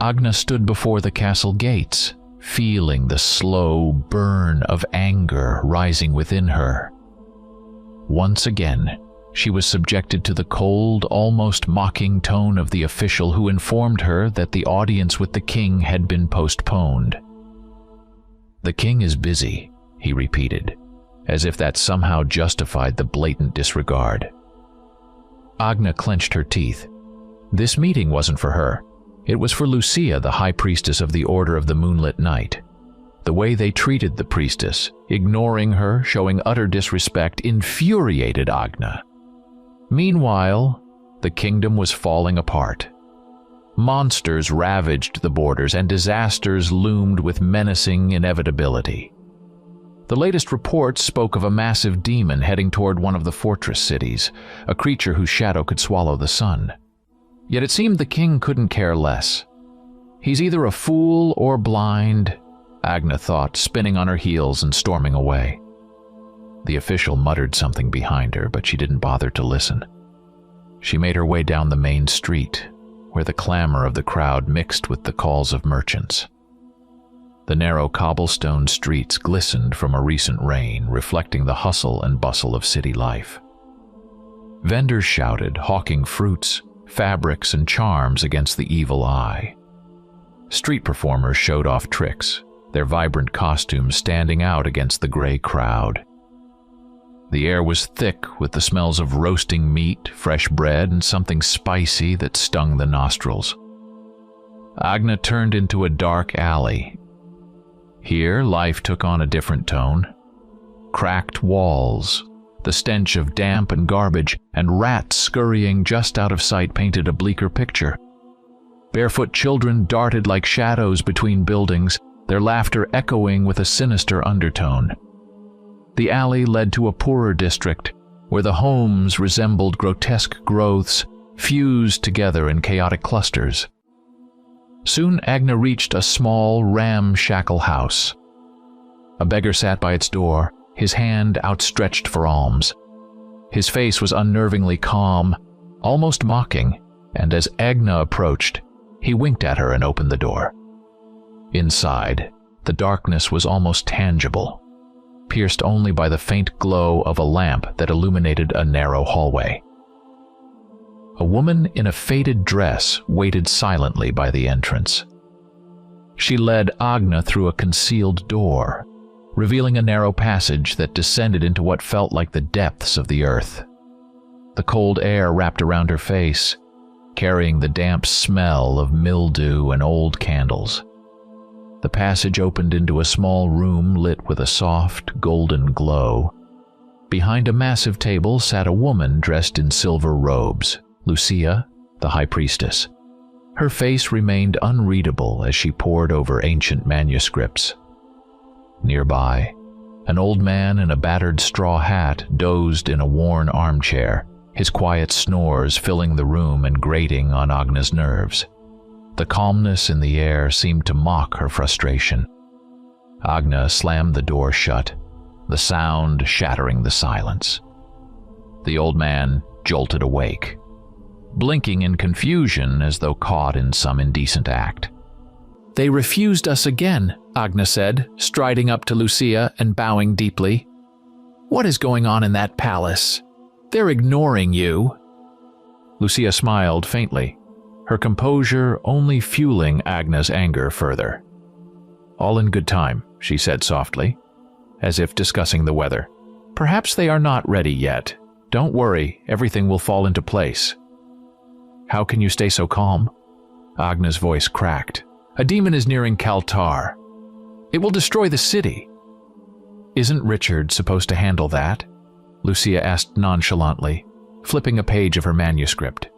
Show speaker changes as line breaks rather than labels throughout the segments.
Agna stood before the castle gates, feeling the slow burn of anger rising within her. Once again, she was subjected to the cold, almost mocking tone of the official who informed her that the audience with the king had been postponed. "The king is busy," he repeated, as if that somehow justified the blatant disregard. Agna clenched her teeth. This meeting wasn't for her. It was for Lucia, the high priestess of the Order of the Moonlit Night. The way they treated the priestess, ignoring her, showing utter disrespect, infuriated Agna. Meanwhile, the kingdom was falling apart. Monsters ravaged the borders, and disasters loomed with menacing inevitability. The latest reports spoke of a massive demon heading toward one of the fortress cities, a creature whose shadow could swallow the sun. Yet it seemed the king couldn't care less. He's either a fool or blind, Agna thought, spinning on her heels and storming away. The official muttered something behind her, but she didn't bother to listen. She made her way down the main street, where the clamor of the crowd mixed with the calls of merchants. The narrow cobblestone streets glistened from a recent rain, reflecting the hustle and bustle of city life. Vendors shouted, hawking fruits, fabrics, and charms against the evil eye. Street performers showed off tricks, their vibrant costumes standing out against the gray crowd. The air was thick with the smells of roasting meat, fresh bread, and something spicy that stung the nostrils. Agna turned into a dark alley. Here, life took on a different tone. Cracked walls, the stench of damp and garbage, and rats scurrying just out of sight painted a bleaker picture. Barefoot children darted like shadows between buildings, their laughter echoing with a sinister undertone. The alley led to a poorer district, where the homes resembled grotesque growths, fused together in chaotic clusters. Soon Agna reached a small, ramshackle house. A beggar sat by its door, his hand outstretched for alms. His face was unnervingly calm, almost mocking, and as Agna approached, he winked at her and opened the door. Inside, the darkness was almost tangible, pierced only by the faint glow of a lamp that illuminated a narrow hallway. A woman in a faded dress waited silently by the entrance. She led Agna through a concealed door, revealing a narrow passage that descended into what felt like the depths of the earth. The cold air wrapped around her face, carrying the damp smell of mildew and old candles. The passage opened into a small room lit with a soft, golden glow. Behind a massive table sat a woman dressed in silver robes, Lucia, the high priestess. Her face remained unreadable as she pored over ancient manuscripts. Nearby, an old man in a battered straw hat dozed in a worn armchair, his quiet snores filling the room and grating on Agna's nerves. The calmness in the air seemed to mock her frustration. Agna slammed the door shut, the sound shattering the silence. The old man jolted awake, blinking in confusion as though caught in some indecent act. "They refused us again," Agna said, striding up to Lucia and bowing deeply. "What is going on in that palace? They're ignoring you." Lucia smiled faintly, her composure only fueling Agna's anger further. "All in good time," she said softly, as if discussing the weather. "Perhaps they are not ready yet. Don't worry, everything will fall into place." "How can you stay so calm?" Agna's voice cracked. "A demon is nearing Kaltar. It will destroy the city." "Isn't Richard supposed to handle that?" Lucia asked nonchalantly, flipping a page of her manuscript.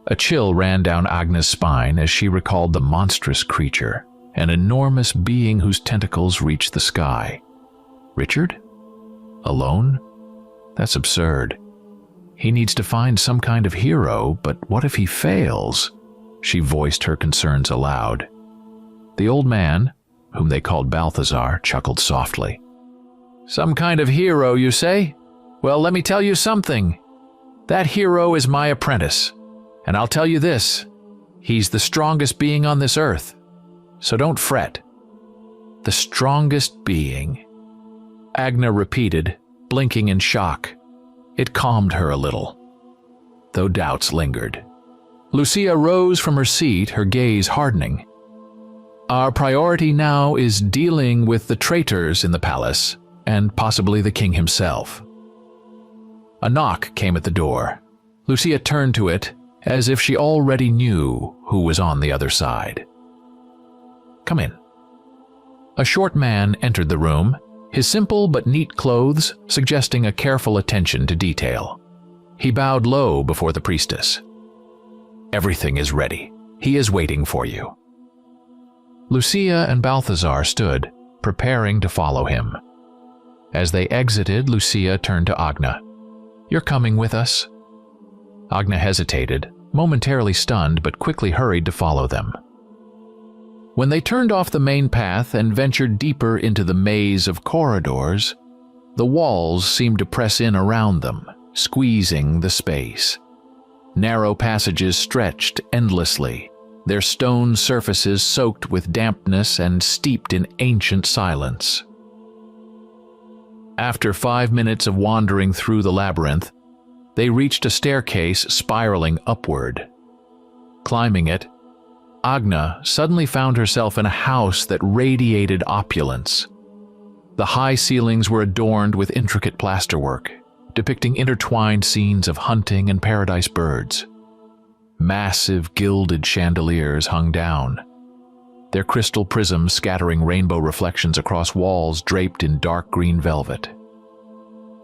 A chill ran down Agna's spine as she recalled the monstrous creature, an enormous being whose tentacles reached the sky. Richard? Alone? That's absurd. He needs to find some kind of hero, but what if he fails? She voiced her concerns aloud. The old man, whom they called Balthazar, chuckled softly. "Some kind of hero, you say? Well, let me tell you something. That hero is my apprentice. And I'll tell you this, He's the strongest being on this earth, so don't fret." "The strongest being," Agna repeated, blinking in shock. It calmed her a little, though doubts lingered. Lucia rose from her seat, her gaze hardening. "Our priority now is dealing with the traitors in the palace, and possibly the king himself." A knock came at the door. Lucia turned to it, as if she already knew who was on the other side. "Come in." A short man entered the room, his simple but neat clothes suggesting a careful attention to detail. He bowed low before the priestess. "Everything is ready. He is waiting for you." Lucia and Balthazar stood, preparing to follow him. As they exited, Lucia turned to Agna. "You're coming with us?" Agna hesitated, momentarily stunned, but quickly hurried to follow them. When they turned off the main path and ventured deeper into the maze of corridors, the walls seemed to press in around them, squeezing the space. Narrow passages stretched endlessly, their stone surfaces soaked with dampness and steeped in ancient silence. After 5 minutes of wandering through the labyrinth, they reached a staircase spiraling upward. Climbing it, Agna suddenly found herself in a house that radiated opulence. The high ceilings were adorned with intricate plasterwork, depicting intertwined scenes of hunting and paradise birds. Massive gilded chandeliers hung down, their crystal prisms scattering rainbow reflections across walls draped in dark green velvet.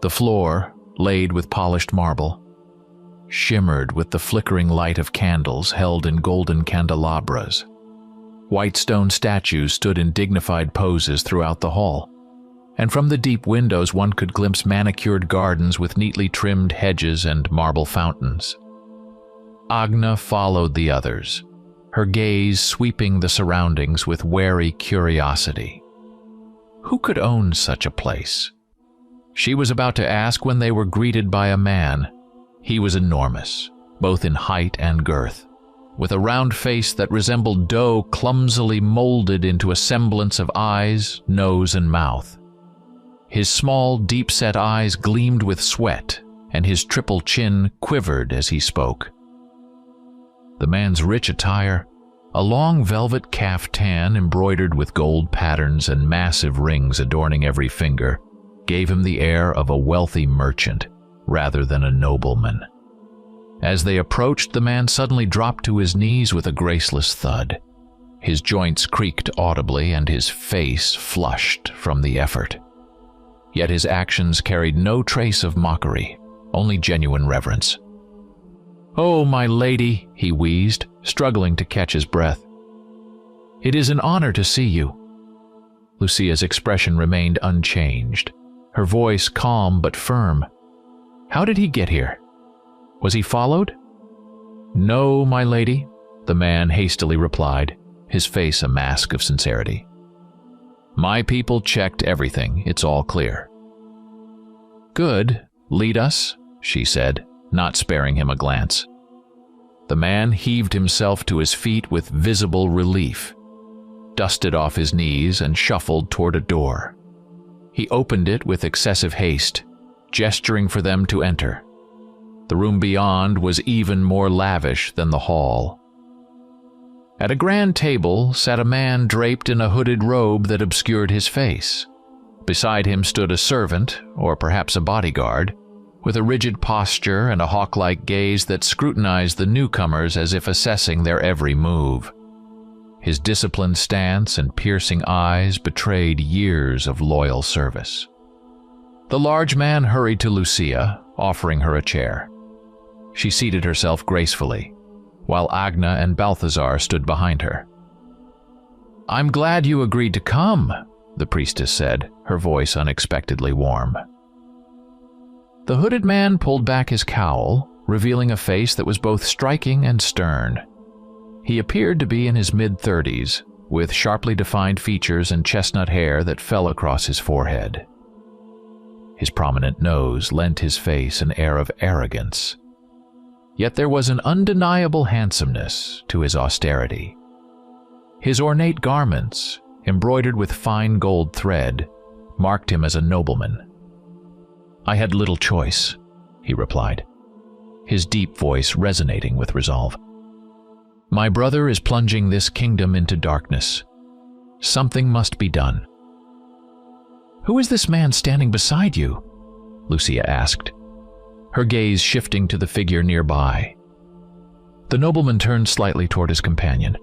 The floor, laid with polished marble, shimmered with the flickering light of candles held in golden candelabras. White stone statues stood in dignified poses throughout the hall, and from the deep windows one could glimpse manicured gardens with neatly trimmed hedges and marble fountains. Agna followed the others, her gaze sweeping the surroundings with wary curiosity. Who could own such a place? She was about to ask when they were greeted by a man. He was enormous, both in height and girth, with a round face that resembled dough clumsily molded into a semblance of eyes, nose, and mouth. His small, deep-set eyes gleamed with sweat, and his triple chin quivered as he spoke. The man's rich attire, a long velvet caftan embroidered with gold patterns and massive rings adorning every finger, gave him the air of a wealthy merchant rather than a nobleman. As they approached, the man suddenly dropped to his knees with a graceless thud. His joints creaked audibly and his face flushed from the effort. Yet his actions carried no trace of mockery, only genuine reverence. "Oh, my lady," he wheezed, struggling to catch his breath. "It is an honor to see you." Lucia's expression remained unchanged, her voice calm but firm. "How did he get here? Was he followed?" "No, my lady," the man hastily replied, his face a mask of sincerity. "My people checked everything. It's all clear." "Good. Lead us," she said, not sparing him a glance. The man heaved himself to his feet with visible relief, dusted off his knees, and shuffled toward a door. He opened it with excessive haste, gesturing for them to enter. The room beyond was even more lavish than the hall. At a grand table sat a man draped in a hooded robe that obscured his face. Beside him stood a servant, or perhaps a bodyguard, with a rigid posture and a hawk-like gaze that scrutinized the newcomers as if assessing their every move. His disciplined stance and piercing eyes betrayed years of loyal service. The large man hurried to Lucia, offering her a chair. She seated herself gracefully, while Agna and Balthazar stood behind her. "I'm glad you agreed to come," the priestess said, her voice unexpectedly warm. The hooded man pulled back his cowl, revealing a face that was both striking and stern. He appeared to be in his mid-30s, with sharply defined features and chestnut hair that fell across his forehead. His prominent nose lent his face an air of arrogance. Yet there was an undeniable handsomeness to his austerity. His ornate garments, embroidered with fine gold thread, marked him as a nobleman. "I had little choice," he replied, his deep voice resonating with resolve. "My brother is plunging this kingdom into darkness. Something must be done." "Who is this man standing beside you?" Lucia asked, her gaze shifting to the figure nearby. The nobleman turned slightly toward his companion.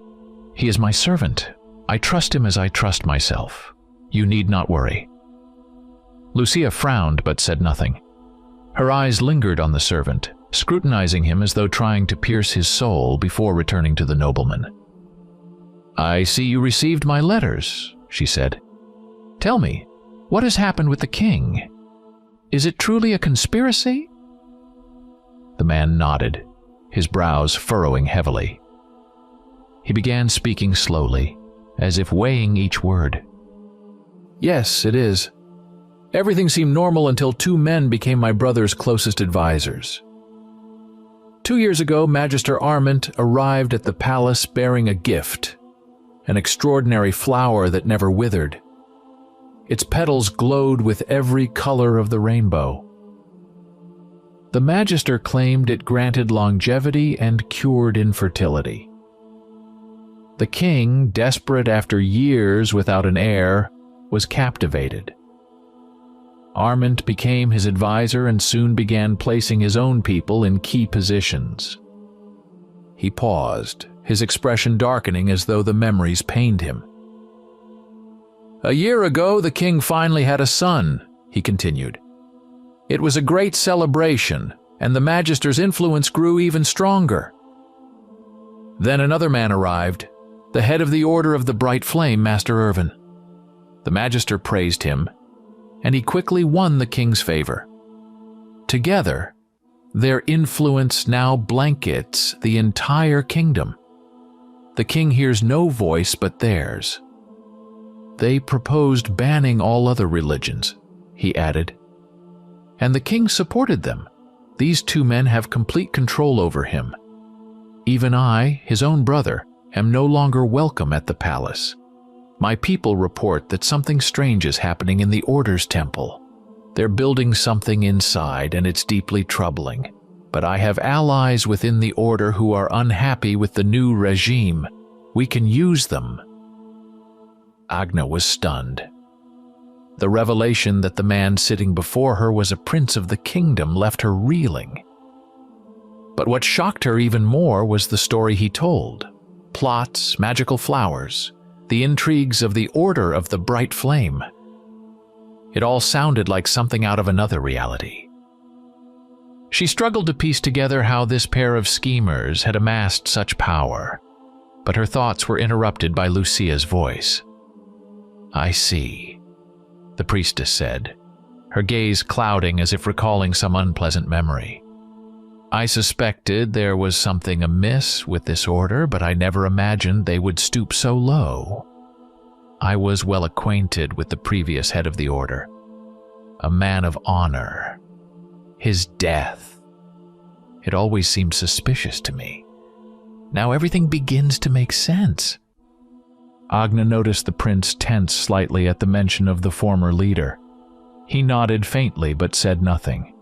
"He is my servant. I trust him as I trust myself. You need not worry." Lucia frowned but said nothing. Her eyes lingered on the servant, scrutinizing him as though trying to pierce his soul before returning to the nobleman. "I see you received my letters," she said. "Tell me, what has happened with the king? Is it truly a conspiracy?" The man nodded, his brows furrowing heavily. He began speaking slowly, as if weighing each word. "Yes, it is. Everything seemed normal until two men became my brother's closest advisors. 2 years ago, Magister Armand arrived at the palace bearing a gift, an extraordinary flower that never withered. Its petals glowed with every color of the rainbow. The Magister claimed it granted longevity and cured infertility. The king, desperate after years without an heir, was captivated. Armand became his advisor and soon began placing his own people in key positions." He paused, his expression darkening as though the memories pained him. "A year ago, the king finally had a son," he continued. "It was a great celebration, and the Magister's influence grew even stronger. Then another man arrived, the head of the Order of the Bright Flame, Master Irvin. The Magister praised him, and he quickly won the king's favor. Together, their influence now blankets the entire kingdom. The king hears no voice but theirs. They proposed banning all other religions," he added. "And the king supported them. These two men have complete control over him. Even I, his own brother, am no longer welcome at the palace. My people report that something strange is happening in the Order's temple. They're building something inside, and it's deeply troubling. But I have allies within the Order who are unhappy with the new regime. We can use them." Agna was stunned. The revelation that the man sitting before her was a prince of the kingdom left her reeling. But what shocked her even more was the story he told. Plots, magical flowers, the intrigues of the Order of the Bright Flame. It all sounded like something out of another reality. She struggled to piece together how this pair of schemers had amassed such power, but her thoughts were interrupted by Lucia's voice. "I see," the priestess said, her gaze clouding as if recalling some unpleasant memory. "I suspected there was something amiss with this order, but I never imagined they would stoop so low. I was well acquainted with the previous head of the order, a man of honor. His death. It always seemed suspicious to me. Now everything begins to make sense." Agna noticed the prince tense slightly at the mention of the former leader. He nodded faintly but said nothing.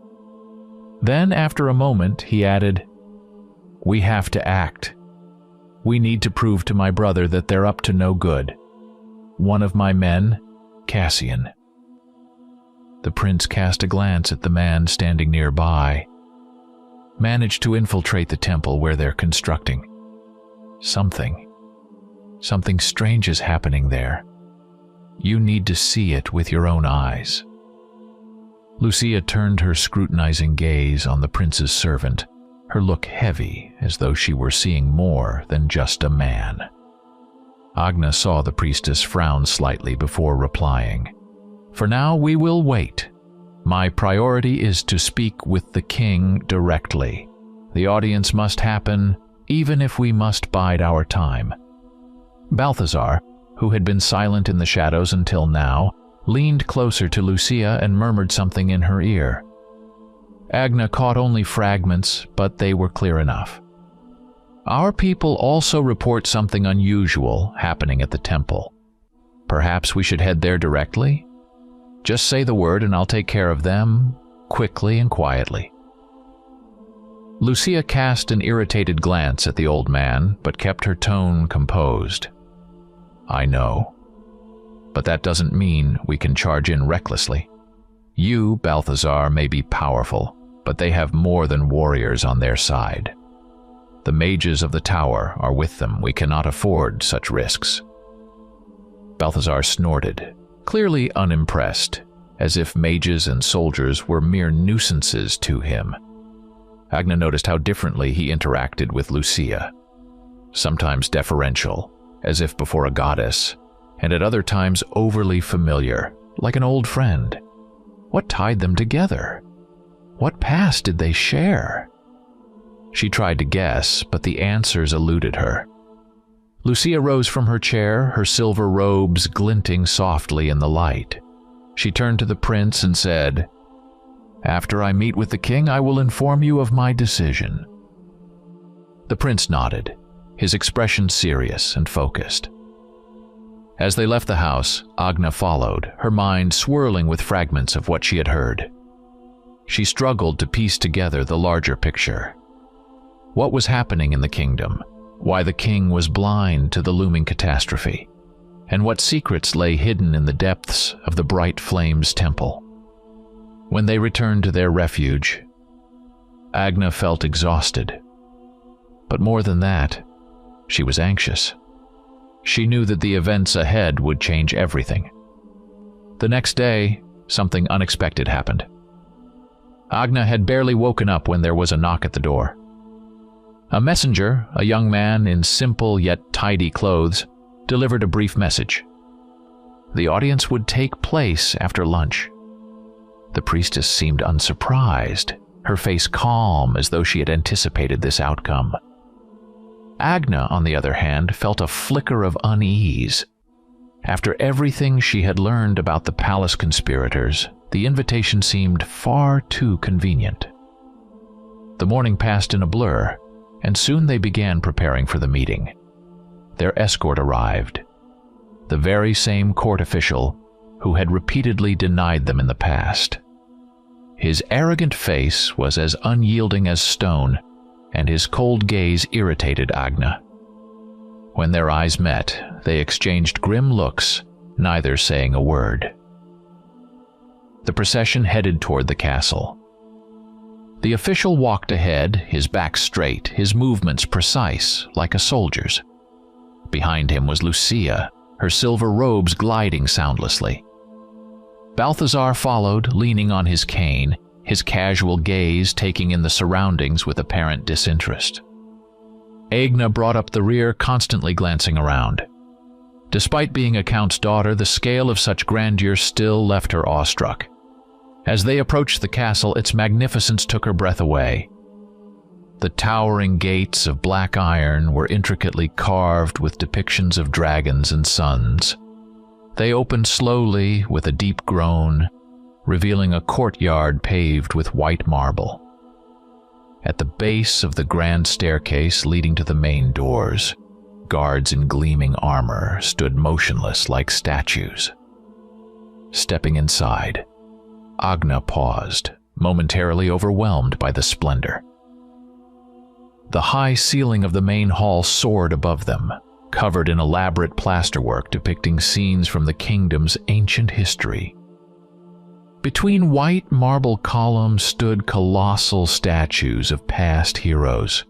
Then, after a moment, he added, "We have to act. We need to prove to my brother that they're up to no good. One of my men, Cassian." The prince cast a glance at the man standing nearby. "Managed to infiltrate the temple where they're constructing. Something strange is happening there. You need to see it with your own eyes." Lucia turned her scrutinizing gaze on the prince's servant, her look heavy as though she were seeing more than just a man. Agna saw the priestess frown slightly before replying. "For now we will wait. My priority is to speak with the king directly. The audience must happen, even if we must bide our time." Balthazar, who had been silent in the shadows until now, leaned closer to Lucia and murmured something in her ear. Agna caught only fragments, but they were clear enough. Our people also report something unusual happening at the temple. Perhaps we should head there directly? Just say the word and I'll take care of them, quickly and quietly. Lucia cast an irritated glance at the old man, but kept her tone composed. I know, but that doesn't mean we can charge in recklessly. You, Balthazar, may be powerful, but they have more than warriors on their side. The mages of the tower are with them. We cannot afford such risks. Balthazar snorted, clearly unimpressed, as if mages and soldiers were mere nuisances to him. Agna noticed how differently he interacted with Lucia, sometimes deferential, as if before a goddess, and at other times overly familiar, like an old friend. What tied them together? What past did they share? She tried to guess, but the answers eluded her. Lucia rose from her chair, her silver robes glinting softly in the light. She turned to the prince and said, "After I meet with the king, I will inform you of my decision." The prince nodded, his expression serious and focused. As they left the house, Agna followed, her mind swirling with fragments of what she had heard. She struggled to piece together the larger picture. What was happening in the kingdom? Why the king was blind to the looming catastrophe? And what secrets lay hidden in the depths of the bright flames temple? When they returned to their refuge, Agna felt exhausted. But more than that, she was anxious. She knew that the events ahead would change everything. The next day, something unexpected happened. Agna had barely woken up when there was a knock at the door. A messenger, a young man in simple yet tidy clothes, delivered a brief message. The audience would take place after lunch. The priestess seemed unsurprised, her face calm as though she had anticipated this outcome. Agna, on the other hand, felt a flicker of unease. After everything she had learned about the palace conspirators, the invitation seemed far too convenient. The morning passed in a blur, and soon they began preparing for the meeting. Their escort arrived, the very same court official who had repeatedly denied them in the past. His arrogant face was as unyielding as stone, and his cold gaze irritated Agna. When their eyes met, they exchanged grim looks, neither saying a word. The procession headed toward the castle. The official walked ahead, his back straight, his movements precise, like a soldier's. Behind him was Lucia, her silver robes gliding soundlessly. Balthazar followed, leaning on his cane, his casual gaze taking in the surroundings with apparent disinterest. Agna brought up the rear, constantly glancing around. Despite being a count's daughter, the scale of such grandeur still left her awestruck. As they approached the castle, its magnificence took her breath away. The towering gates of black iron were intricately carved with depictions of dragons and suns. They opened slowly with a deep groan, revealing a courtyard paved with white marble. At the base of the grand staircase leading to the main doors, guards in gleaming armor stood motionless like statues. Stepping inside, Agna paused, momentarily overwhelmed by the splendor. The high ceiling of the main hall soared above them, covered in elaborate plasterwork depicting scenes from the kingdom's ancient history. Between white marble columns stood colossal statues of past heroes,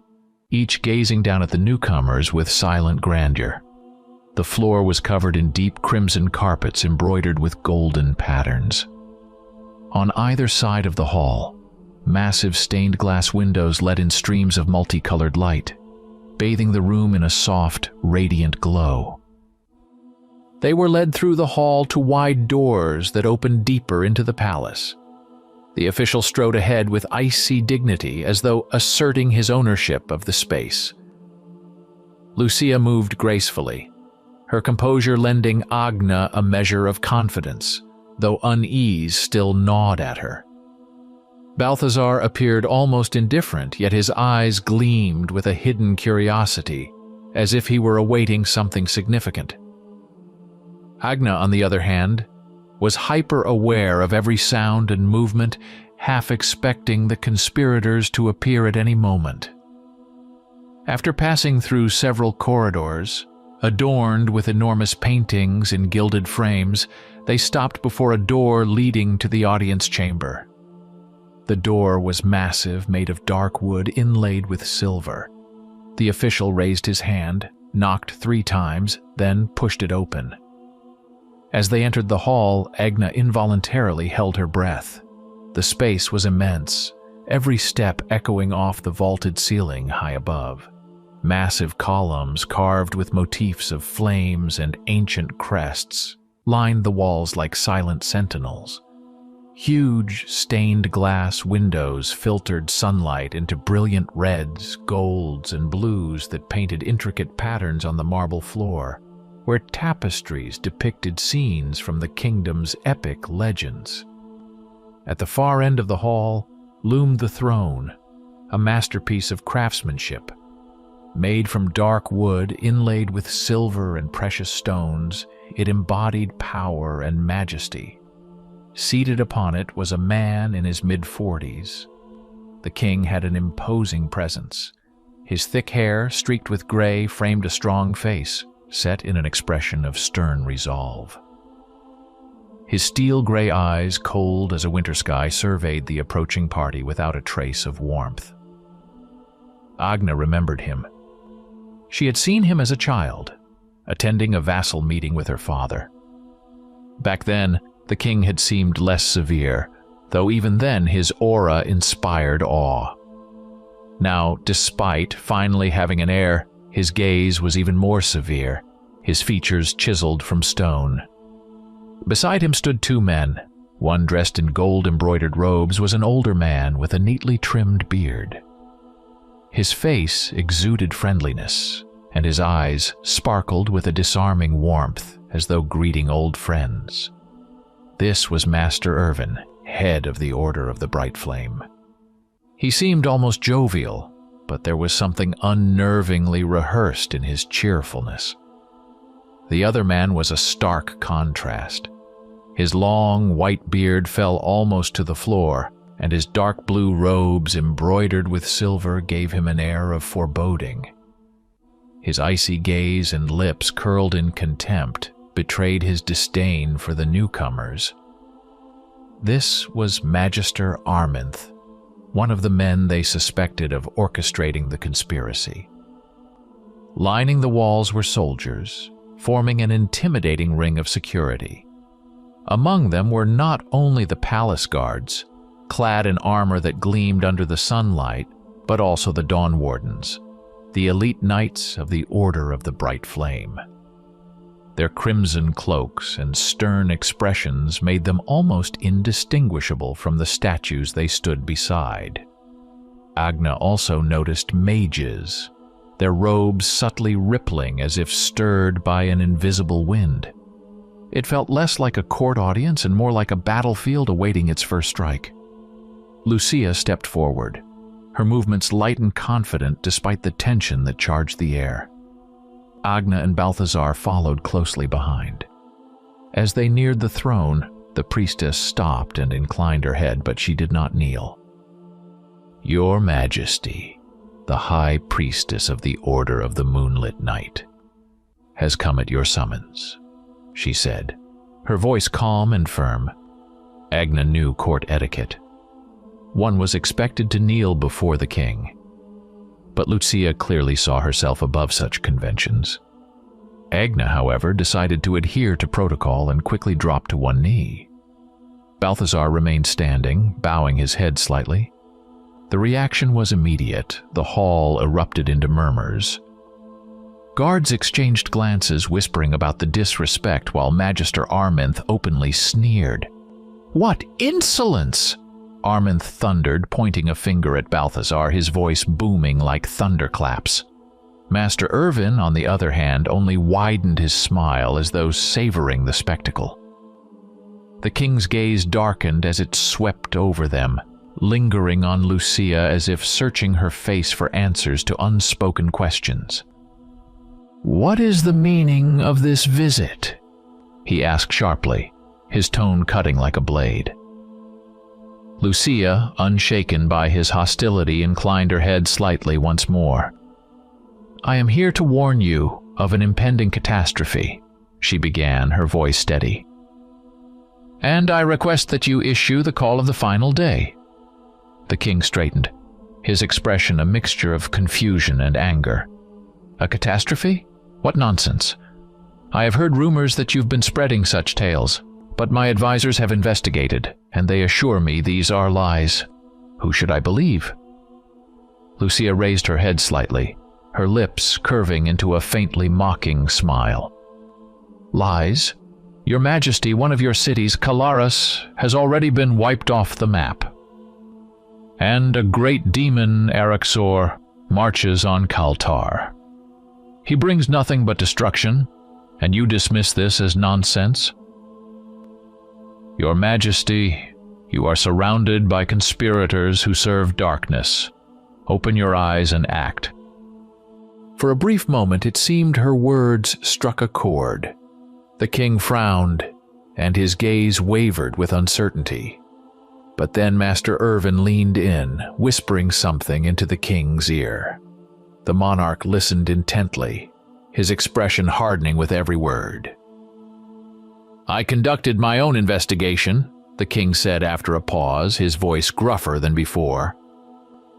each gazing down at the newcomers with silent grandeur. The floor was covered in deep crimson carpets embroidered with golden patterns. On either side of the hall, massive stained glass windows let in streams of multicolored light, bathing the room in a soft, radiant glow. They were led through the hall to wide doors that opened deeper into the palace. The official strode ahead with icy dignity, as though asserting his ownership of the space. Lucia moved gracefully, her composure lending Agna a measure of confidence, though unease still gnawed at her. Balthazar appeared almost indifferent, yet his eyes gleamed with a hidden curiosity, as if he were awaiting something significant. Agna, on the other hand, was hyper-aware of every sound and movement, half expecting the conspirators to appear at any moment. After passing through several corridors, adorned with enormous paintings in gilded frames, they stopped before a door leading to the audience chamber. The door was massive, made of dark wood inlaid with silver. The official raised his hand, knocked 3 times, then pushed it open. As they entered the hall, Agna involuntarily held her breath. The space was immense, every step echoing off the vaulted ceiling high above. Massive columns carved with motifs of flames and ancient crests lined the walls like silent sentinels. Huge, stained glass windows filtered sunlight into brilliant reds, golds, and blues that painted intricate patterns on the marble floor, where tapestries depicted scenes from the kingdom's epic legends. At the far end of the hall loomed the throne, a masterpiece of craftsmanship. Made from dark wood inlaid with silver and precious stones, it embodied power and majesty. Seated upon it was a man in his mid-40s. The king had an imposing presence. His thick hair, streaked with gray, framed a strong face, set in an expression of stern resolve. His steel-gray eyes, cold as a winter sky, surveyed the approaching party without a trace of warmth. Agna remembered him. She had seen him as a child, attending a vassal meeting with her father. Back then, the king had seemed less severe, though even then his aura inspired awe. Now, despite finally having an heir, his gaze was even more severe, his features chiseled from stone. Beside him stood 2 men. One, dressed in gold-embroidered robes, was an older man with a neatly trimmed beard. His face exuded friendliness, and his eyes sparkled with a disarming warmth, as though greeting old friends. This was Master Irvin, head of the Order of the Bright Flame. He seemed almost jovial, but there was something unnervingly rehearsed in his cheerfulness. The other man was a stark contrast. His long, white beard fell almost to the floor, and his dark blue robes embroidered with silver gave him an air of foreboding. His icy gaze and lips curled in contempt betrayed his disdain for the newcomers. This was Magister Arminth, one of the men they suspected of orchestrating the conspiracy. Lining the walls were soldiers, forming an intimidating ring of security. Among them were not only the palace guards, clad in armor that gleamed under the sunlight, but also the Dawn Wardens, the elite knights of the Order of the Bright Flame. Their crimson cloaks and stern expressions made them almost indistinguishable from the statues they stood beside. Agna also noticed mages, their robes subtly rippling as if stirred by an invisible wind. It felt less like a court audience and more like a battlefield awaiting its first strike. Lucia stepped forward, her movements light and confident despite the tension that charged the air. Agna and Balthazar followed closely behind. As they neared the throne, the priestess stopped and inclined her head, but she did not kneel. "Your Majesty, the High Priestess of the Order of the Moonlit Night, has come at your summons," she said, her voice calm and firm. Agna knew court etiquette. One was expected to kneel before the king, but Lucia clearly saw herself above such conventions. Agna, however, decided to adhere to protocol and quickly dropped to one knee. Balthazar remained standing, bowing his head slightly. The reaction was immediate. The hall erupted into murmurs. Guards exchanged glances, whispering about the disrespect, while Magister Arminth openly sneered. "What insolence!" Arminth thundered, pointing a finger at Balthazar, his voice booming like thunderclaps. Master Irvin, on the other hand, only widened his smile as though savoring the spectacle. The king's gaze darkened as it swept over them, lingering on Lucia as if searching her face for answers to unspoken questions. "What is the meaning of this visit?" he asked sharply, his tone cutting like a blade. Lucia, unshaken by his hostility, inclined her head slightly once more. "I am here to warn you of an impending catastrophe," she began, her voice steady. "And I request that you issue the call of the final day." The king straightened, his expression a mixture of confusion and anger. "A catastrophe? What nonsense! I have heard rumors that you've been spreading such tales, but my advisors have investigated, and they assure me these are lies. Who should I believe?" Lucia raised her head slightly, her lips curving into a faintly mocking smile. "Lies? Your Majesty, one of your cities, Calaris, has already been wiped off the map. And a great demon, Araxor, marches on Kaltar. He brings nothing but destruction, and you dismiss this as nonsense? Your Majesty, you are surrounded by conspirators who serve darkness. Open your eyes and act." For a brief moment it seemed her words struck a chord. The king frowned, and his gaze wavered with uncertainty. But then Master Irvin leaned in, whispering something into the king's ear. The monarch listened intently, his expression hardening with every word. "I conducted my own investigation," the king said after a pause, his voice gruffer than before.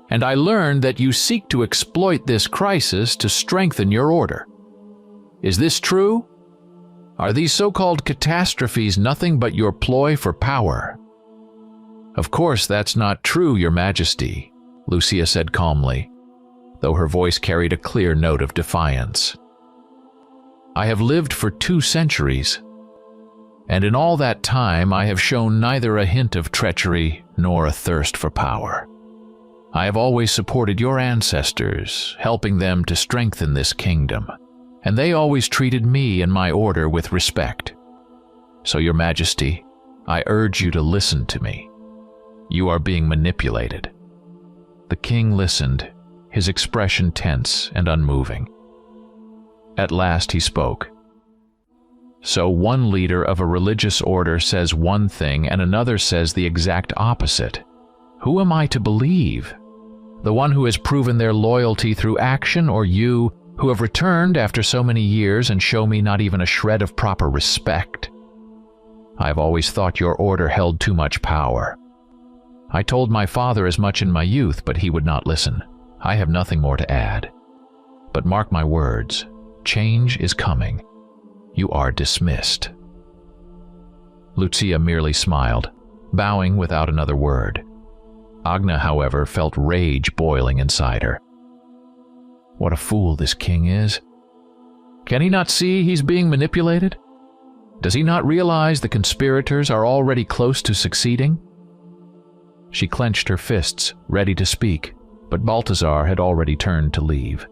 "And I learned that you seek to exploit this crisis to strengthen your order. Is this true? Are these so-called catastrophes nothing but your ploy for power?" "Of course that's not true, Your Majesty," Lucia said calmly, though her voice carried a clear note of defiance. "I have lived for 2 centuries, and in all that time I have shown neither a hint of treachery nor a thirst for power. I have always supported your ancestors, helping them to strengthen this kingdom, and they always treated me and my order with respect. So, Your Majesty, I urge you to listen to me. You are being manipulated." The king listened, his expression tense and unmoving. At last he spoke. "So one leader of a religious order says one thing and another says the exact opposite. Who am I to believe? The one who has proven their loyalty through action, or you, who have returned after so many years and show me not even a shred of proper respect? I have always thought your order held too much power. I told my father as much in my youth, but he would not listen. I have nothing more to add. But mark my words, change is coming. You are dismissed." Lucia merely smiled, bowing without another word. Agna, however, felt rage boiling inside her. What a fool this king is. Can he not see he's being manipulated? Does he not realize the conspirators are already close to succeeding? She clenched her fists, ready to speak, but Balthazar had already turned to leave.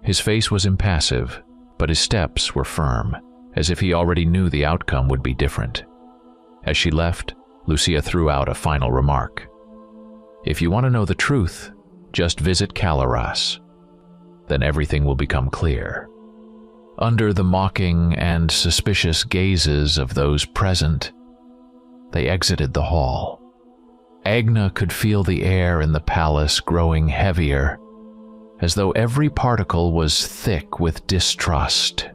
His face was impassive, but his steps were firm, as if he already knew the outcome would be different. As she left, Lucia threw out a final remark. "If you want to know the truth, just visit Calaras. Then everything will become clear." Under the mocking and suspicious gazes of those present, they exited the hall. Agna could feel the air in the palace growing heavier, as though every particle was thick with distrust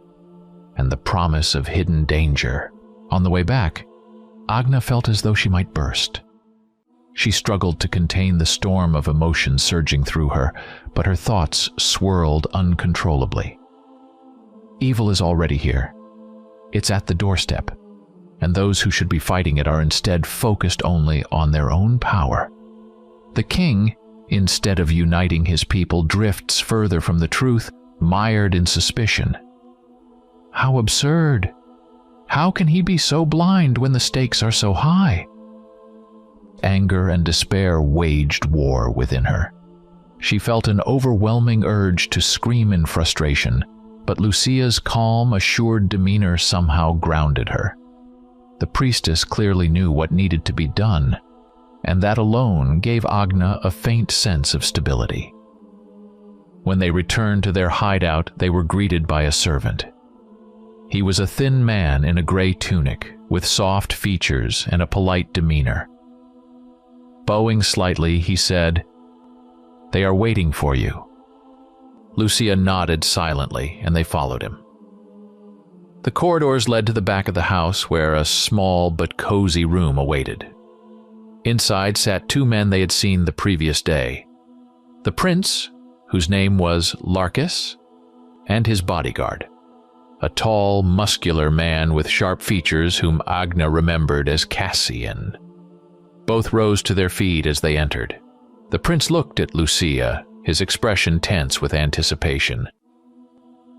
and the promise of hidden danger. On the way back, Agna felt as though she might burst. She struggled to contain the storm of emotion surging through her, but her thoughts swirled uncontrollably. Evil is already here. It's at the doorstep, and those who should be fighting it are instead focused only on their own power. The king, instead of uniting his people, drifts further from the truth, mired in suspicion. How absurd! How can he be so blind when the stakes are so high? Anger and despair waged war within her. She felt an overwhelming urge to scream in frustration, but Lucia's calm, assured demeanor somehow grounded her. The priestess clearly knew what needed to be done, and that alone gave Agna a faint sense of stability. When they returned to their hideout, they were greeted by a servant. He was a thin man in a gray tunic, with soft features and a polite demeanor. Bowing slightly, he said, "They are waiting for you." Lucia nodded silently, and they followed him. The corridors led to the back of the house, where a small but cozy room awaited. Inside sat two men they had seen the previous day: the prince, whose name was Larkus, and his bodyguard, a tall, muscular man with sharp features whom Agna remembered as Cassian. Both rose to their feet as they entered. The prince looked at Lucia, his expression tense with anticipation.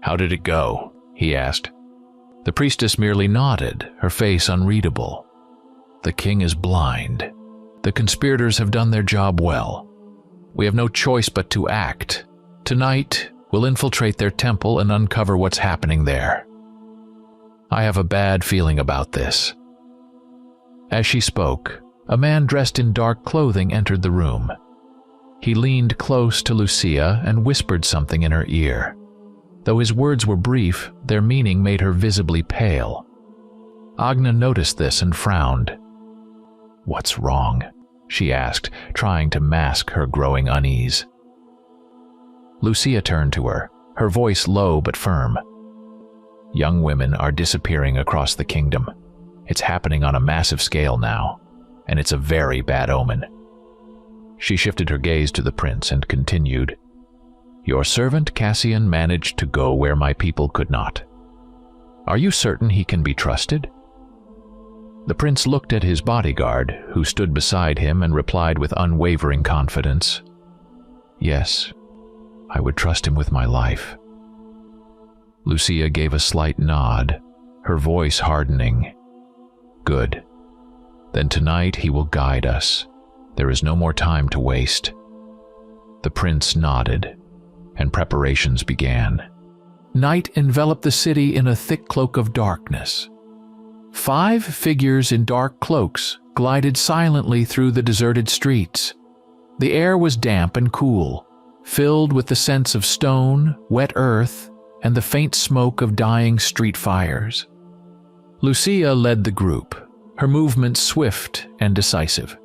"How did it go?" he asked. The priestess merely nodded, her face unreadable. "The king is blind. The conspirators have done their job well. We have no choice but to act. Tonight, we'll infiltrate their temple and uncover what's happening there. I have a bad feeling about this." As she spoke, a man dressed in dark clothing entered the room. He leaned close to Lucia and whispered something in her ear. Though his words were brief, their meaning made her visibly pale. Agna noticed this and frowned. "What's wrong?" she asked, trying to mask her growing unease. Lucia turned to her, her voice low but firm. "Young women are disappearing across the kingdom. It's happening on a massive scale now, and it's a very bad omen." She shifted her gaze to the prince and continued, "Your servant Cassian managed to go where my people could not. Are you certain he can be trusted?" The prince looked at his bodyguard, who stood beside him, and replied with unwavering confidence, "Yes, I would trust him with my life." Lucia gave a slight nod, her voice hardening. "Good. Then tonight he will guide us. There is no more time to waste." The prince nodded, and preparations began. Night enveloped the city in a thick cloak of darkness. 5 figures in dark cloaks glided silently through the deserted streets. The air was damp and cool, filled with the scents of stone, wet earth, and the faint smoke of dying street fires. Lucia led the group, her movements swift and decisive.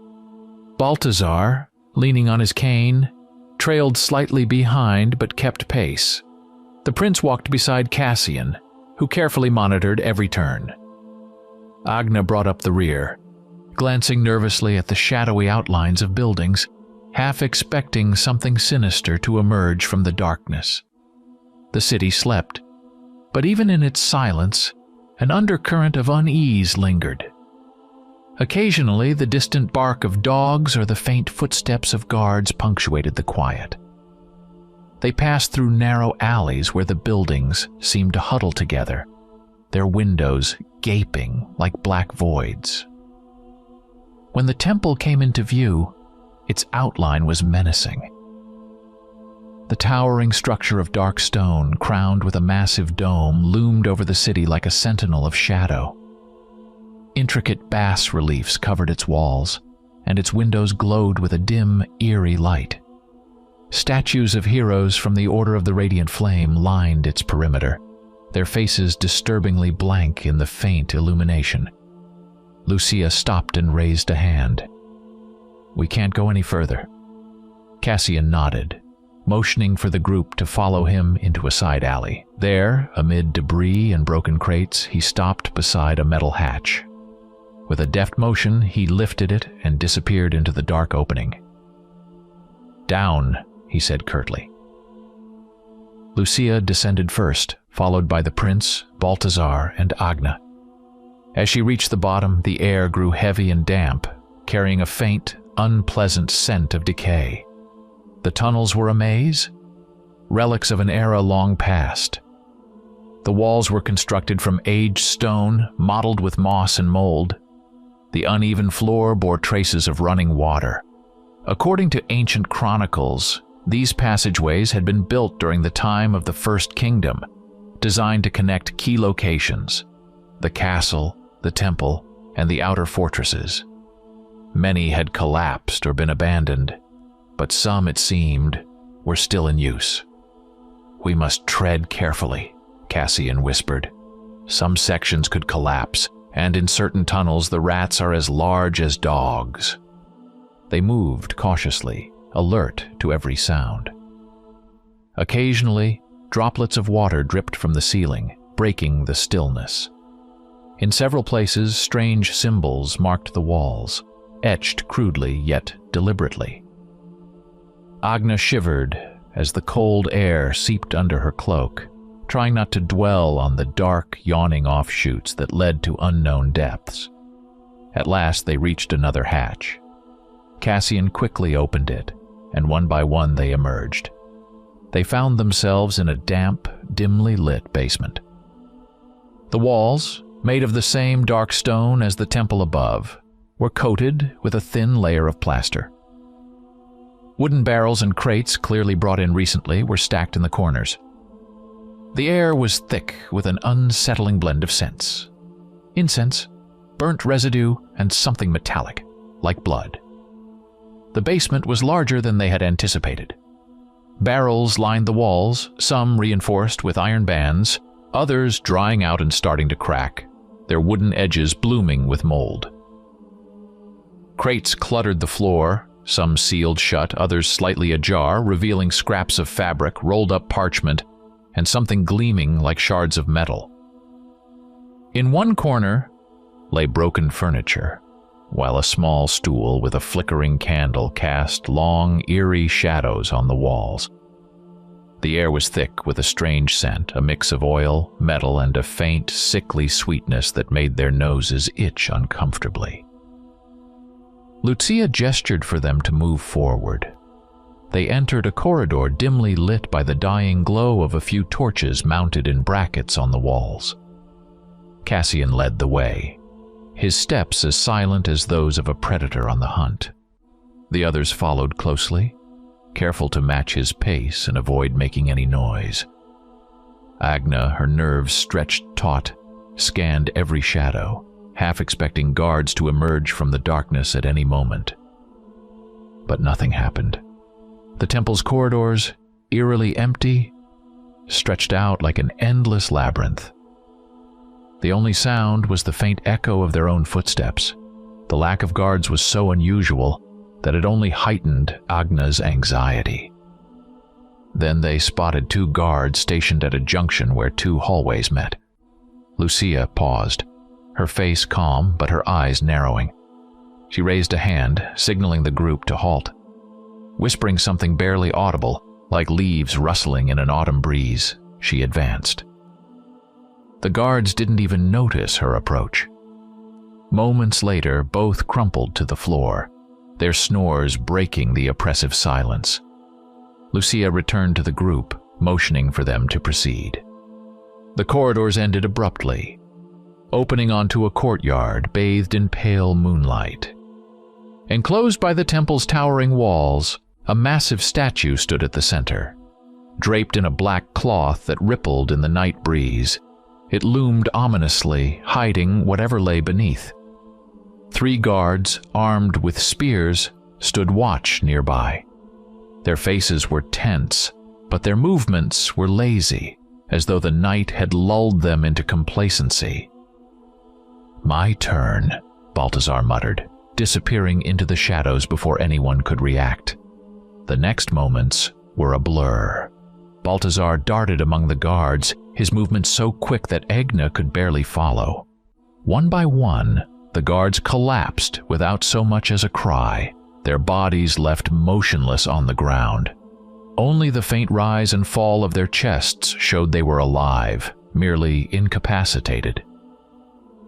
Balthazar, leaning on his cane, trailed slightly behind but kept pace. The prince walked beside Cassian, who carefully monitored every turn. Agna brought up the rear, glancing nervously at the shadowy outlines of buildings, half expecting something sinister to emerge from the darkness. The city slept, but even in its silence, an undercurrent of unease lingered. Occasionally, the distant bark of dogs or the faint footsteps of guards punctuated the quiet. They passed through narrow alleys where the buildings seemed to huddle together, their windows gaping like black voids. When the temple came into view, its outline was menacing. The towering structure of dark stone, crowned with a massive dome, loomed over the city like a sentinel of shadow. Intricate bas-reliefs covered its walls, and its windows glowed with a dim, eerie light. Statues of heroes from the Order of the Radiant Flame lined its perimeter, their faces disturbingly blank in the faint illumination. Lucia stopped and raised a hand. "We can't go any further." Cassian nodded, motioning for the group to follow him into a side alley. There, amid debris and broken crates, he stopped beside a metal hatch. With a deft motion, he lifted it and disappeared into the dark opening. "Down," he said curtly. Lucia descended first, followed by the prince, Balthazar, and Agna. As she reached the bottom, the air grew heavy and damp, carrying a faint, unpleasant scent of decay. The tunnels were a maze, relics of an era long past. The walls were constructed from aged stone, mottled with moss and mold. The uneven floor bore traces of running water. According to ancient chronicles, these passageways had been built during the time of the First Kingdom, designed to connect key locations: the castle, the temple, and the outer fortresses. Many had collapsed or been abandoned, but some, it seemed, were still in use. "We must tread carefully," Cassian whispered. "Some sections could collapse, and in certain tunnels the rats are as large as dogs." They moved cautiously, alert to every sound. Occasionally, droplets of water dripped from the ceiling, breaking the stillness. In several places, strange symbols marked the walls, etched crudely yet deliberately. Agna shivered as the cold air seeped under her cloak, trying not to dwell on the dark, yawning offshoots that led to unknown depths. At last they reached another hatch. Cassian quickly opened it, and one by one they emerged. They found themselves in a damp, dimly lit basement. The walls, made of the same dark stone as the temple above, were coated with a thin layer of plaster. Wooden barrels and crates, clearly brought in recently, were stacked in the corners. The air was thick with an unsettling blend of scents. Incense, burnt residue, and something metallic, like blood. The basement was larger than they had anticipated. Barrels lined the walls, some reinforced with iron bands, others drying out and starting to crack, their wooden edges blooming with mold. Crates cluttered the floor, some sealed shut, others slightly ajar, revealing scraps of fabric, rolled-up parchment, and something gleaming like shards of metal. In one corner lay broken furniture, while a small stool with a flickering candle cast long, eerie shadows on the walls. The air was thick with a strange scent, a mix of oil, metal, and a faint, sickly sweetness that made their noses itch uncomfortably. Lucia gestured for them to move forward. They entered a corridor dimly lit by the dying glow of a few torches mounted in brackets on the walls. Cassian led the way, his steps as silent as those of a predator on the hunt. The others followed closely, careful to match his pace and avoid making any noise. Agna, her nerves stretched taut, scanned every shadow, half expecting guards to emerge from the darkness at any moment. But nothing happened. The temple's corridors, eerily empty, stretched out like an endless labyrinth. The only sound was the faint echo of their own footsteps. The lack of guards was so unusual that it only heightened Agna's anxiety. Then they spotted two guards stationed at a junction where two hallways met. Lucia paused, her face calm but her eyes narrowing. She raised a hand, signaling the group to halt. Whispering something barely audible, like leaves rustling in an autumn breeze, she advanced. The guards didn't even notice her approach. Moments later, both crumpled to the floor, their snores breaking the oppressive silence. Lucia returned to the group, motioning for them to proceed. The corridors ended abruptly, opening onto a courtyard bathed in pale moonlight. Enclosed by the temple's towering walls, a massive statue stood at the center. Draped in a black cloth that rippled in the night breeze, it loomed ominously, hiding whatever lay beneath. 3 guards, armed with spears, stood watch nearby. Their faces were tense, but their movements were lazy, as though the night had lulled them into complacency. "My turn," Balthazar muttered, disappearing into the shadows before anyone could react. The next moments were a blur. Balthazar darted among the guards, his movements so quick that Agna could barely follow. One by one, the guards collapsed without so much as a cry, their bodies left motionless on the ground. Only the faint rise and fall of their chests showed they were alive, merely incapacitated.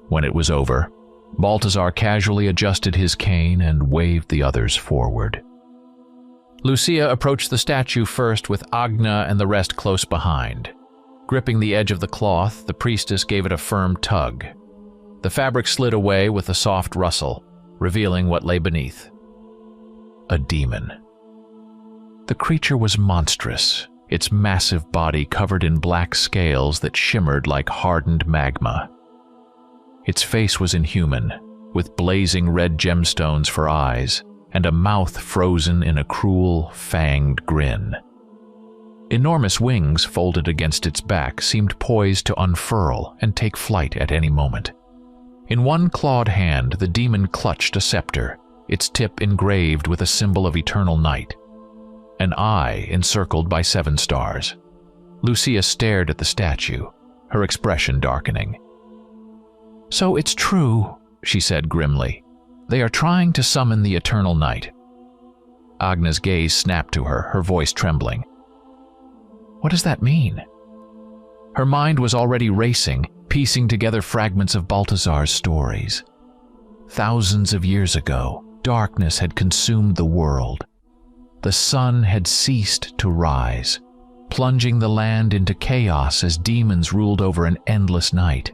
When it was over, Balthazar casually adjusted his cane and waved the others forward. Lucia approached the statue first, with Agna and the rest close behind. Gripping the edge of the cloth, the priestess gave it a firm tug. The fabric slid away with a soft rustle, revealing what lay beneath. A demon. The creature was monstrous, its massive body covered in black scales that shimmered like hardened magma. Its face was inhuman, with blazing red gemstones for eyes and a mouth frozen in a cruel, fanged grin. Enormous wings folded against its back seemed poised to unfurl and take flight at any moment. In one clawed hand, the demon clutched a scepter, its tip engraved with a symbol of eternal night, an eye encircled by 7 stars. Lucia stared at the statue, her expression darkening. "So it's true," she said grimly. "They are trying to summon the eternal night." Agna's gaze snapped to her, her voice trembling. "What does that mean?" Her mind was already racing, piecing together fragments of Balthazar's stories. Thousands of years ago, darkness had consumed the world. The sun had ceased to rise, plunging the land into chaos as demons ruled over an endless night.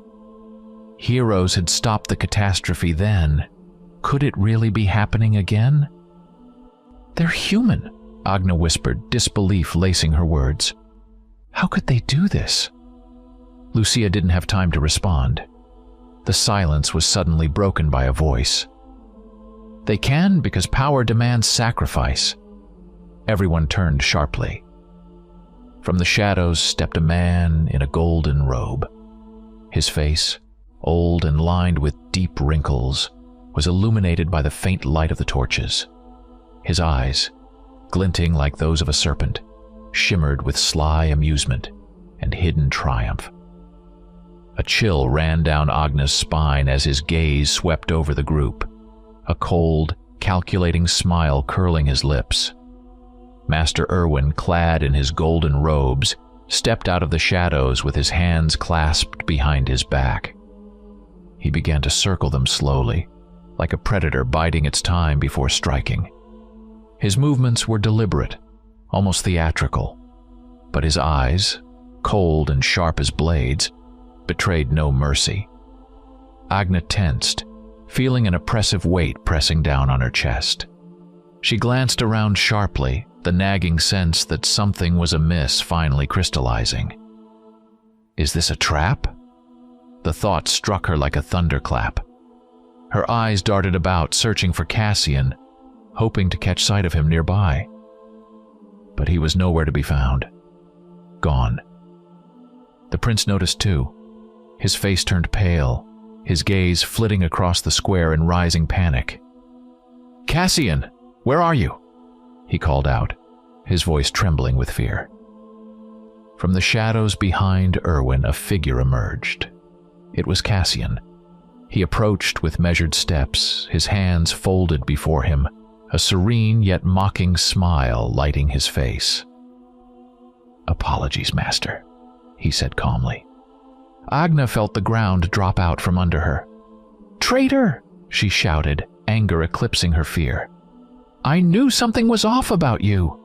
Heroes had stopped the catastrophe then. Could it really be happening again? "They're human," Agna whispered, disbelief lacing her words. "How could they do this?" Lucia didn't have time to respond. The silence was suddenly broken by a voice. "They can because power demands sacrifice." Everyone turned sharply. From the shadows stepped a man in a golden robe. His face, old and lined with deep wrinkles, was illuminated by the faint light of the torches. His eyes, glinting like those of a serpent, shimmered with sly amusement and hidden triumph. A chill ran down Agna's spine as his gaze swept over the group, a cold, calculating smile curling his lips. Master Erwin, clad in his golden robes, stepped out of the shadows with his hands clasped behind his back. He began to circle them slowly, like a predator biding its time before striking. His movements were deliberate, almost theatrical, but his eyes, cold and sharp as blades, betrayed no mercy. Agna tensed, feeling an oppressive weight pressing down on her chest. She glanced around sharply, the nagging sense that something was amiss finally crystallizing. Is this a trap? The thought struck her like a thunderclap. Her eyes darted about, searching for Cassian, hoping to catch sight of him nearby. But he was nowhere to be found. Gone. The prince noticed too. His face turned pale, his gaze flitting across the square in rising panic. "Cassian, where are you?" he called out, his voice trembling with fear. From the shadows behind Erwin, a figure emerged. It was Cassian. He approached with measured steps, his hands folded before him, a serene yet mocking smile lighting his face. "Apologies, master," he said calmly. Agna felt the ground drop out from under her. "Traitor!" she shouted, anger eclipsing her fear. "I knew something was off about you."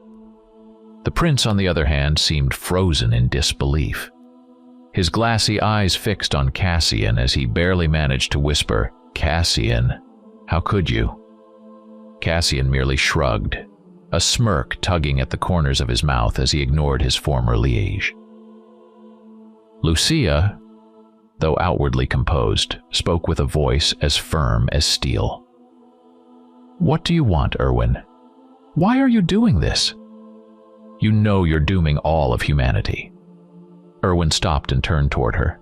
The prince, on the other hand, seemed frozen in disbelief. His glassy eyes fixed on Cassian as he barely managed to whisper, "Cassian, how could you?" Cassian merely shrugged, a smirk tugging at the corners of his mouth as he ignored his former liege. Lucia, though outwardly composed, spoke with a voice as firm as steel. "What do you want, Erwin? Why are you doing this? You know you're dooming all of humanity." Erwin stopped and turned toward her.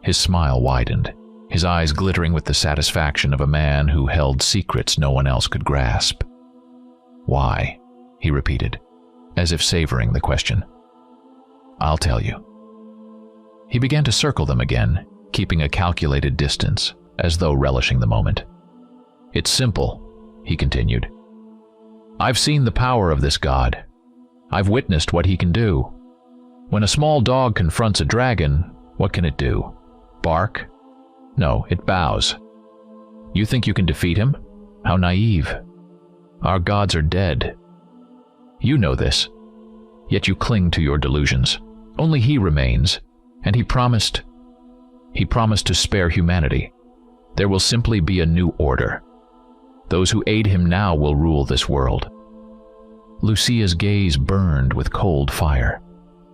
His smile widened, his eyes glittering with the satisfaction of a man who held secrets no one else could grasp. "Why?" he repeated, as if savoring the question. "I'll tell you." He began to circle them again, keeping a calculated distance, as though relishing the moment. "It's simple," he continued. "I've seen the power of this god. I've witnessed what he can do. When a small dog confronts a dragon, what can it do? Bark? No, it bows. You think you can defeat him? How naive. Our gods are dead. You know this, yet you cling to your delusions. Only he remains, and he promised to spare humanity. There will simply be a new order. Those who aid him now will rule this world." Lucia's gaze burned with cold fire.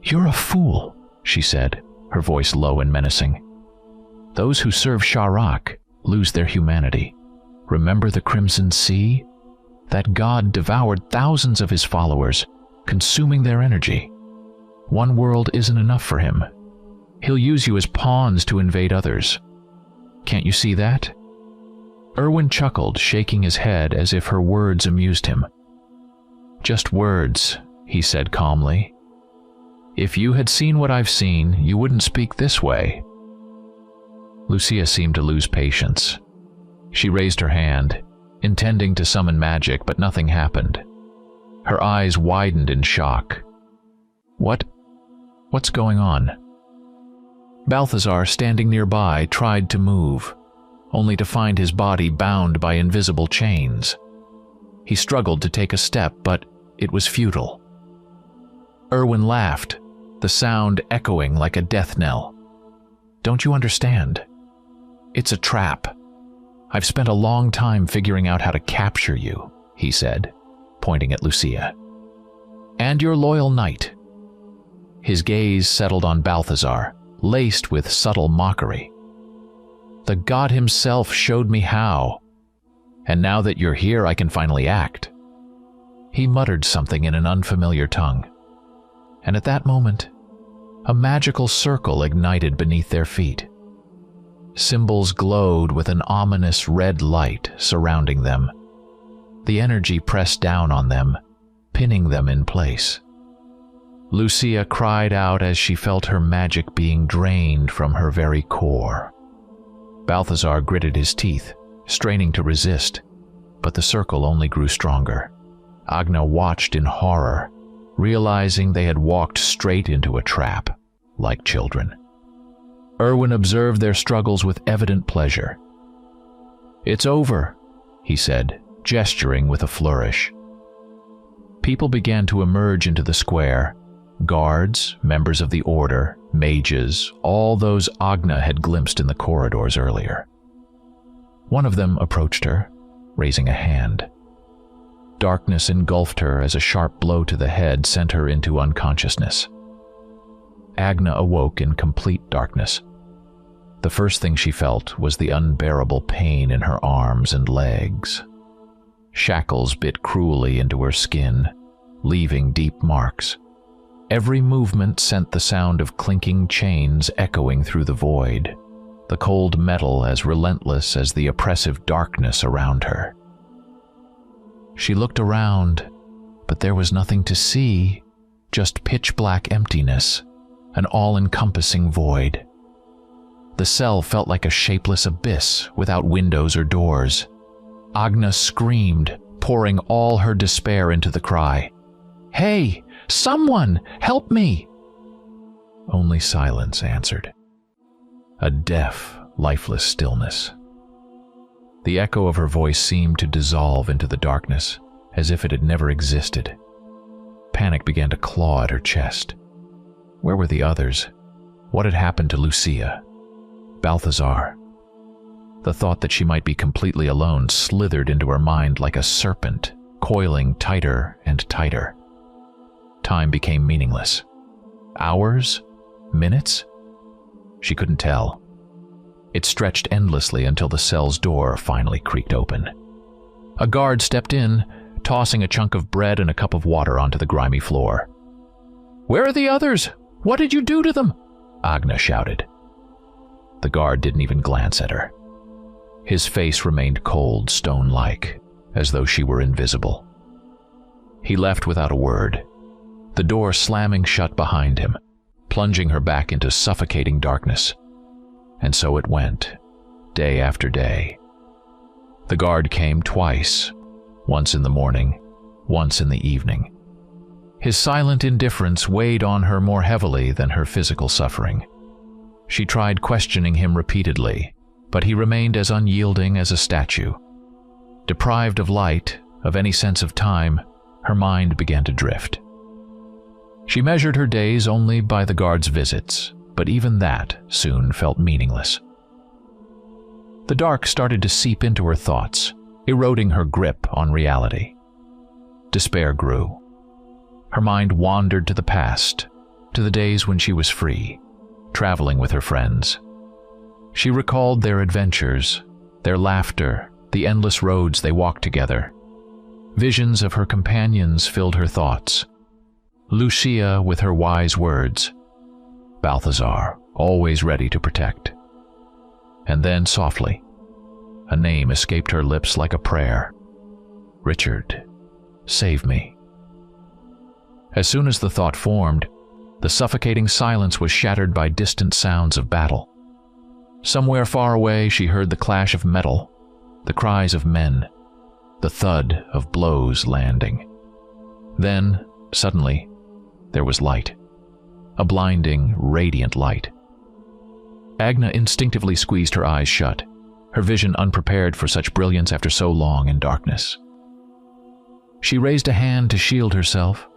"You're a fool," she said, her voice low and menacing. "Those who serve Sharak lose their humanity. Remember the Crimson Sea? That god devoured thousands of his followers, consuming their energy. One world isn't enough for him. He'll use you as pawns to invade others. Can't you see that?" Erwin chuckled, shaking his head as if her words amused him. "Just words," he said calmly. "If you had seen what I've seen, you wouldn't speak this way." Lucia seemed to lose patience. She raised her hand, intending to summon magic, but nothing happened. Her eyes widened in shock. What's going on?" Balthazar, standing nearby, tried to move, only to find his body bound by invisible chains. He struggled to take a step, but it was futile. Erwin laughed, the sound echoing like a death knell. "Don't you understand? It's a trap. I've spent a long time figuring out how to capture you," he said, pointing at Lucia. "And your loyal knight." His gaze settled on Balthazar, laced with subtle mockery. "The god himself showed me how. And now that you're here, I can finally act." He muttered something in an unfamiliar tongue. And at that moment, a magical circle ignited beneath their feet. Symbols glowed with an ominous red light surrounding them. The energy pressed down on them, pinning them in place. Lucia cried out as she felt her magic being drained from her very core. Balthazar gritted his teeth, straining to resist, but the circle only grew stronger. Agna watched in horror, realizing they had walked straight into a trap, like children. Erwin observed their struggles with evident pleasure. "It's over," he said, gesturing with a flourish. People began to emerge into the square. Guards, members of the Order, mages, all those Agna had glimpsed in the corridors earlier. One of them approached her, raising a hand. Darkness engulfed her as a sharp blow to the head sent her into unconsciousness. Agna awoke in complete darkness. The first thing she felt was the unbearable pain in her arms and legs. Shackles bit cruelly into her skin, leaving deep marks. Every movement sent the sound of clinking chains echoing through the void, the cold metal as relentless as the oppressive darkness around her. She looked around, but there was nothing to see, just pitch-black emptiness, an all-encompassing void. The cell felt like a shapeless abyss without windows or doors. Agna screamed, pouring all her despair into the cry, "Hey! Someone! Help me!" Only silence answered. A deaf, lifeless stillness. The echo of her voice seemed to dissolve into the darkness, as if it had never existed. Panic began to claw at her chest. Where were the others? What had happened to Lucia? Balthazar? The thought that she might be completely alone slithered into her mind like a serpent, coiling tighter and tighter. Time became meaningless. Hours? Minutes? She couldn't tell. It stretched endlessly until the cell's door finally creaked open. A guard stepped in, tossing a chunk of bread and a cup of water onto the grimy floor. "Where are the others? What did you do to them?" Agna shouted. The guard didn't even glance at her. His face remained cold, stone-like, as though she were invisible. He left without a word, the door slamming shut behind him, plunging her back into suffocating darkness. And so it went, day after day. The guard came twice, once in the morning, once in the evening. His silent indifference weighed on her more heavily than her physical suffering. She tried questioning him repeatedly, but he remained as unyielding as a statue. Deprived of light, of any sense of time, her mind began to drift. She measured her days only by the guard's visits, but even that soon felt meaningless. The dark started to seep into her thoughts, eroding her grip on reality. Despair grew. Her mind wandered to the past, to the days when she was free, traveling with her friends. She recalled their adventures, their laughter, the endless roads they walked together. Visions of her companions filled her thoughts. Lucia with her wise words. Balthazar, always ready to protect. And then, softly, a name escaped her lips like a prayer. Richard, save me. As soon as the thought formed, the suffocating silence was shattered by distant sounds of battle. Somewhere far away she heard the clash of metal, the cries of men, the thud of blows landing. Then, suddenly, there was light. A blinding, radiant light. Agna instinctively squeezed her eyes shut, her vision unprepared for such brilliance after so long in darkness. She raised a hand to shield herself,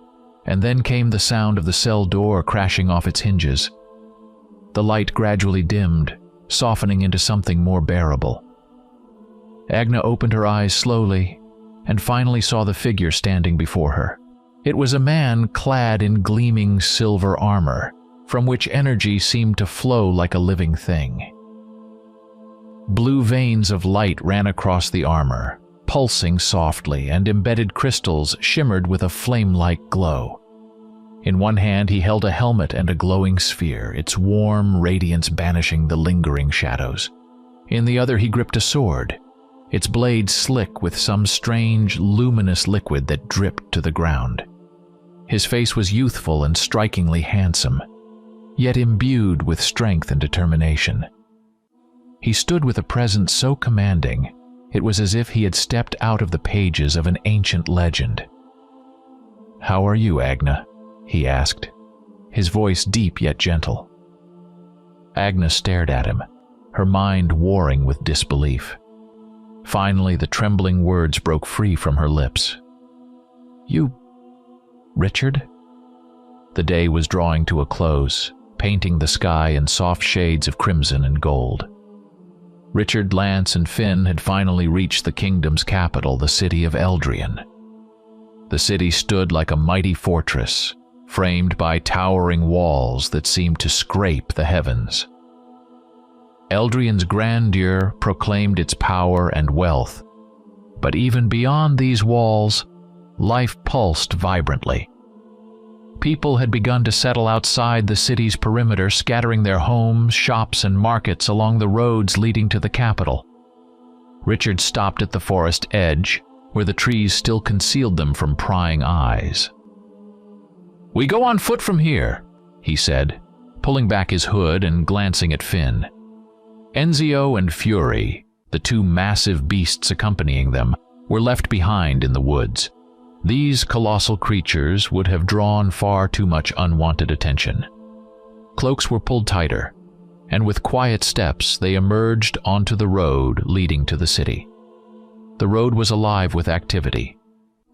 and then came the sound of the cell door crashing off its hinges. The light gradually dimmed, softening into something more bearable. Agna opened her eyes slowly, and finally saw the figure standing before her. It was a man clad in gleaming silver armor, from which energy seemed to flow like a living thing. Blue veins of light ran across the armor, pulsing softly, and embedded crystals shimmered with a flame-like glow. In one hand he held a helmet and a glowing sphere, its warm radiance banishing the lingering shadows. In the other he gripped a sword, its blade slick with some strange, luminous liquid that dripped to the ground. His face was youthful and strikingly handsome, yet imbued with strength and determination. He stood with a presence so commanding, it was as if he had stepped out of the pages of an ancient legend. "How are you, Agna?" he asked, his voice deep yet gentle. Agna stared at him, her mind warring with disbelief. Finally, the trembling words broke free from her lips. "You, Richard?" The day was drawing to a close, painting the sky in soft shades of crimson and gold. Richard, Lance, and Finn had finally reached the kingdom's capital, the city of Eldrian. The city stood like a mighty fortress, framed by towering walls that seemed to scrape the heavens. Eldrian's grandeur proclaimed its power and wealth, but even beyond these walls, life pulsed vibrantly. People had begun to settle outside the city's perimeter, scattering their homes, shops, and markets along the roads leading to the capital. Richard stopped at the forest edge, where the trees still concealed them from prying eyes. "We go on foot from here," he said, pulling back his hood and glancing at Finn. Enzio and Fury, the two massive beasts accompanying them, were left behind in the woods. These colossal creatures would have drawn far too much unwanted attention. Cloaks were pulled tighter, and with quiet steps they emerged onto the road leading to the city. The road was alive with activity.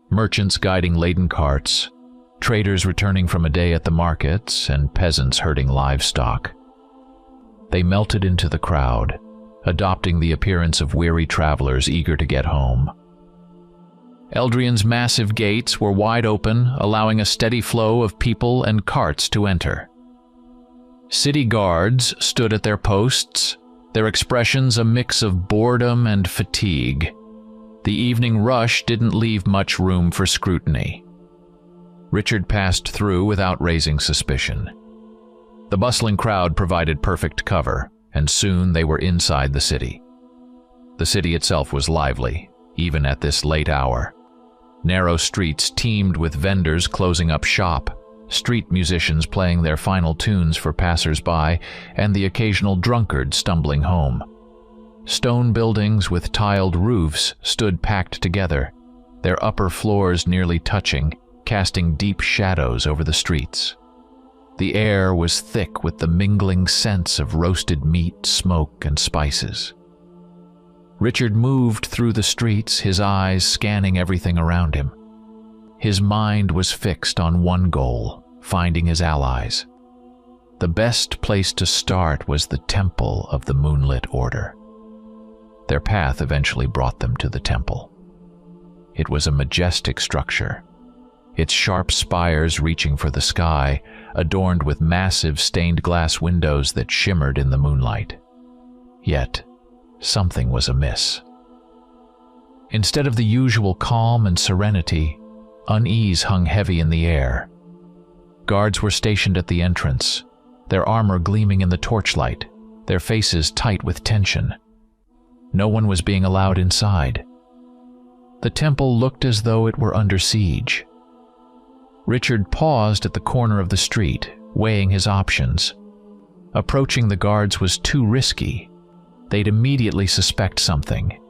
Merchants guiding laden carts, traders returning from a day at the markets, and peasants herding livestock. They melted into the crowd, adopting the appearance of weary travelers eager to get home. Eldrian's massive gates were wide open, allowing a steady flow of people and carts to enter. City guards stood at their posts, their expressions a mix of boredom and fatigue. The evening rush didn't leave much room for scrutiny. Richard passed through without raising suspicion. The bustling crowd provided perfect cover, and soon they were inside the city. The city itself was lively, even at this late hour. Narrow streets teemed with vendors closing up shop, street musicians playing their final tunes for passers-by, and the occasional drunkard stumbling home. Stone buildings with tiled roofs stood packed together, their upper floors nearly touching, casting deep shadows over the streets. The air was thick with the mingling scents of roasted meat, smoke, and spices. Richard moved through the streets, his eyes scanning everything around him. His mind was fixed on one goal, finding his allies. The best place to start was the Temple of the Moonlit Order. Their path eventually brought them to the temple. It was a majestic structure, its sharp spires reaching for the sky, adorned with massive stained glass windows that shimmered in the moonlight. Yet, something was amiss. Instead of the usual calm and serenity, unease hung heavy in the air. Guards were stationed at the entrance, their armor gleaming in the torchlight, their faces tight with tension. No one was being allowed inside. The temple looked as though it were under siege. Richard paused at the corner of the street, weighing his options. Approaching the guards was too risky. They'd immediately suspect something.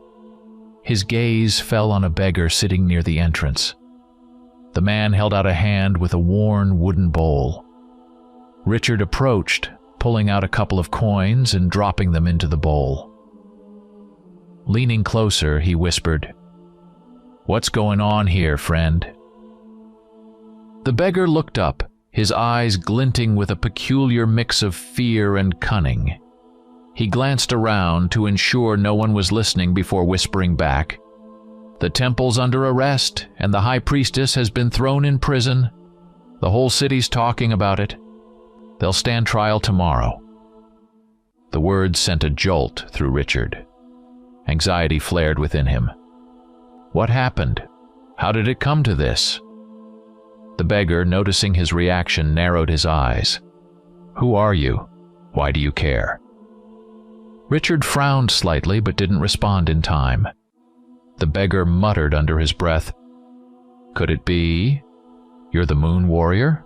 His gaze fell on a beggar sitting near the entrance. The man held out a hand with a worn wooden bowl. Richard approached, pulling out a couple of coins and dropping them into the bowl. Leaning closer, he whispered, "What's going on here, friend?" The beggar looked up, his eyes glinting with a peculiar mix of fear and cunning. He glanced around to ensure no one was listening before whispering back, "The temple's under arrest, and the high priestess has been thrown in prison. The whole city's talking about it. They'll stand trial tomorrow." The words sent a jolt through Richard. Anxiety flared within him. What happened? How did it come to this? The beggar, noticing his reaction, narrowed his eyes. "Who are you? Why do you care?" Richard frowned slightly but didn't respond in time. The beggar muttered under his breath, "Could it be you're the Moon Warrior?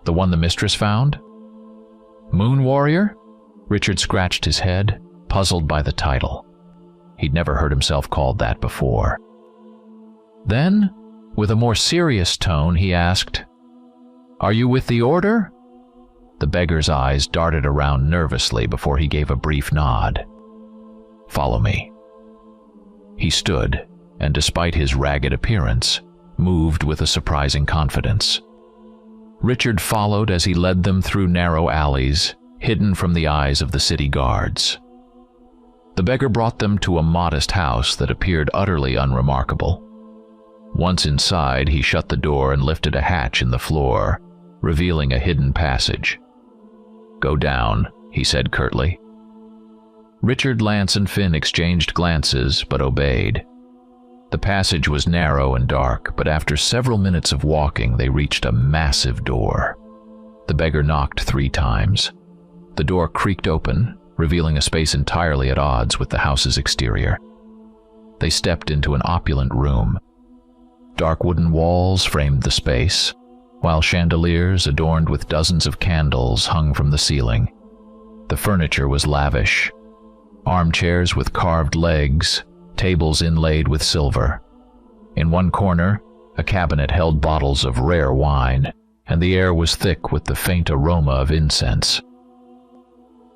The one the mistress found?" "Moon Warrior?" Richard scratched his head, puzzled by the title. He'd never heard himself called that before. Then, with a more serious tone, he asked, "Are you with the Order?" The beggar's eyes darted around nervously before he gave a brief nod. "Follow me." He stood, and despite his ragged appearance, moved with a surprising confidence. Richard followed as he led them through narrow alleys, hidden from the eyes of the city guards. The beggar brought them to a modest house that appeared utterly unremarkable. Once inside, he shut the door and lifted a hatch in the floor, revealing a hidden passage. "Go down," he said curtly. Richard, Lance, and Finn exchanged glances, but obeyed. The passage was narrow and dark, but after several minutes of walking, they reached a massive door. The beggar knocked 3 times. The door creaked open, revealing a space entirely at odds with the house's exterior. They stepped into an opulent room. Dark wooden walls framed the space, while chandeliers adorned with dozens of candles hung from the ceiling. The furniture was lavish. Armchairs with carved legs, tables inlaid with silver. In one corner, a cabinet held bottles of rare wine, and the air was thick with the faint aroma of incense.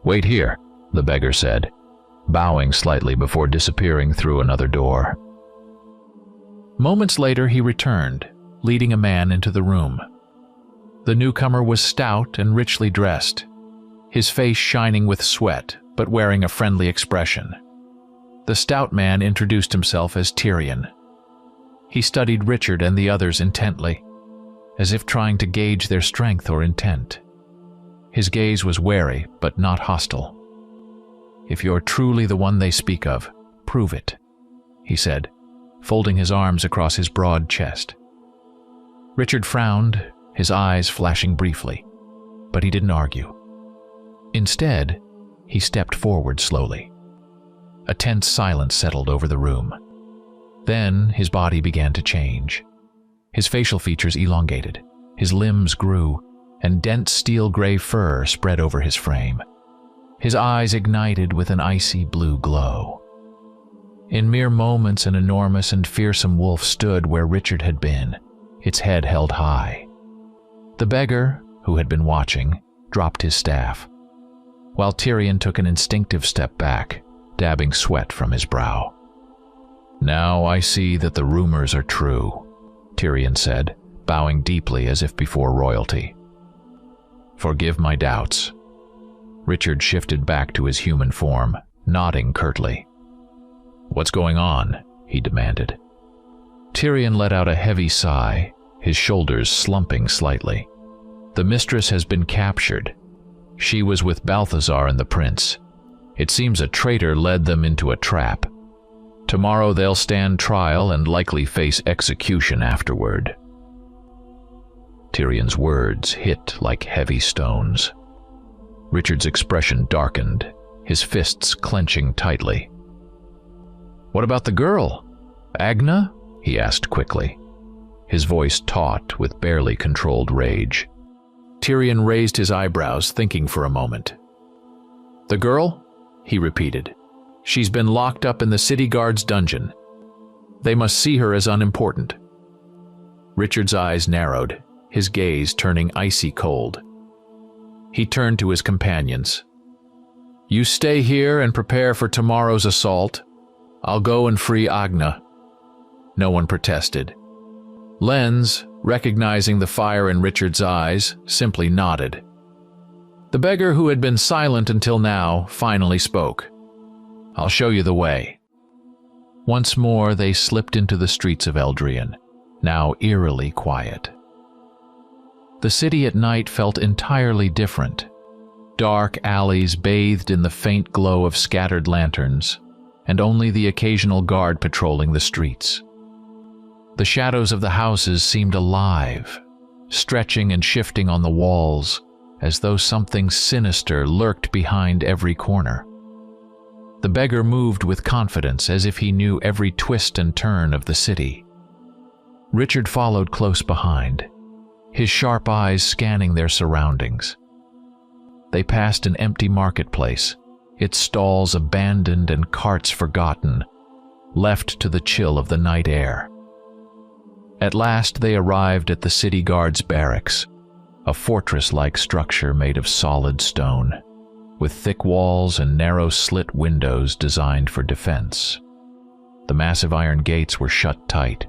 "Wait here," the beggar said, bowing slightly before disappearing through another door. Moments later he returned, leading a man into the room. The newcomer was stout and richly dressed, his face shining with sweat, but wearing a friendly expression. The stout man introduced himself as Tyrion. He studied Richard and the others intently, as if trying to gauge their strength or intent. His gaze was wary, but not hostile. "If you're truly the one they speak of, prove it," he said, folding his arms across his broad chest. Richard frowned, his eyes flashing briefly, but he didn't argue. Instead, he stepped forward slowly. A tense silence settled over the room. Then his body began to change. His facial features elongated, his limbs grew, and dense steel-gray fur spread over his frame. His eyes ignited with an icy blue glow. In mere moments, an enormous and fearsome wolf stood where Richard had been, its head held high. The beggar, who had been watching, dropped his staff, while Tyrion took an instinctive step back, dabbing sweat from his brow. "Now I see that the rumors are true," Tyrion said, bowing deeply as if before royalty. "Forgive my doubts." Richard shifted back to his human form, nodding curtly. "What's going on?" he demanded. Tyrion let out a heavy sigh, his shoulders slumping slightly. "The mistress has been captured. She was with Balthazar and the prince. It seems a traitor led them into a trap. Tomorrow they'll stand trial and likely face execution afterward." Tyrion's words hit like heavy stones. Richard's expression darkened, his fists clenching tightly. "What about the girl? Agna?" he asked quickly, his voice taut with barely controlled rage. Tyrion raised his eyebrows, thinking for a moment. "The girl?" he repeated. "She's been locked up in the city guard's dungeon. They must see her as unimportant." Richard's eyes narrowed, his gaze turning icy cold. He turned to his companions. "You stay here and prepare for tomorrow's assault. I'll go and free Agna." No one protested. Lenz, recognizing the fire in Richard's eyes, simply nodded. The beggar, who had been silent until now, finally spoke. "I'll show you the way." Once more they slipped into the streets of Eldrian, now eerily quiet. The city at night felt entirely different. Dark alleys bathed in the faint glow of scattered lanterns, and only the occasional guard patrolling the streets. The shadows of the houses seemed alive, stretching and shifting on the walls, as though something sinister lurked behind every corner. The beggar moved with confidence, as if he knew every twist and turn of the city. Richard followed close behind, his sharp eyes scanning their surroundings. They passed an empty marketplace, its stalls abandoned and carts forgotten, left to the chill of the night air. At last they arrived at the city guard's barracks, a fortress-like structure made of solid stone, with thick walls and narrow slit windows designed for defense. The massive iron gates were shut tight,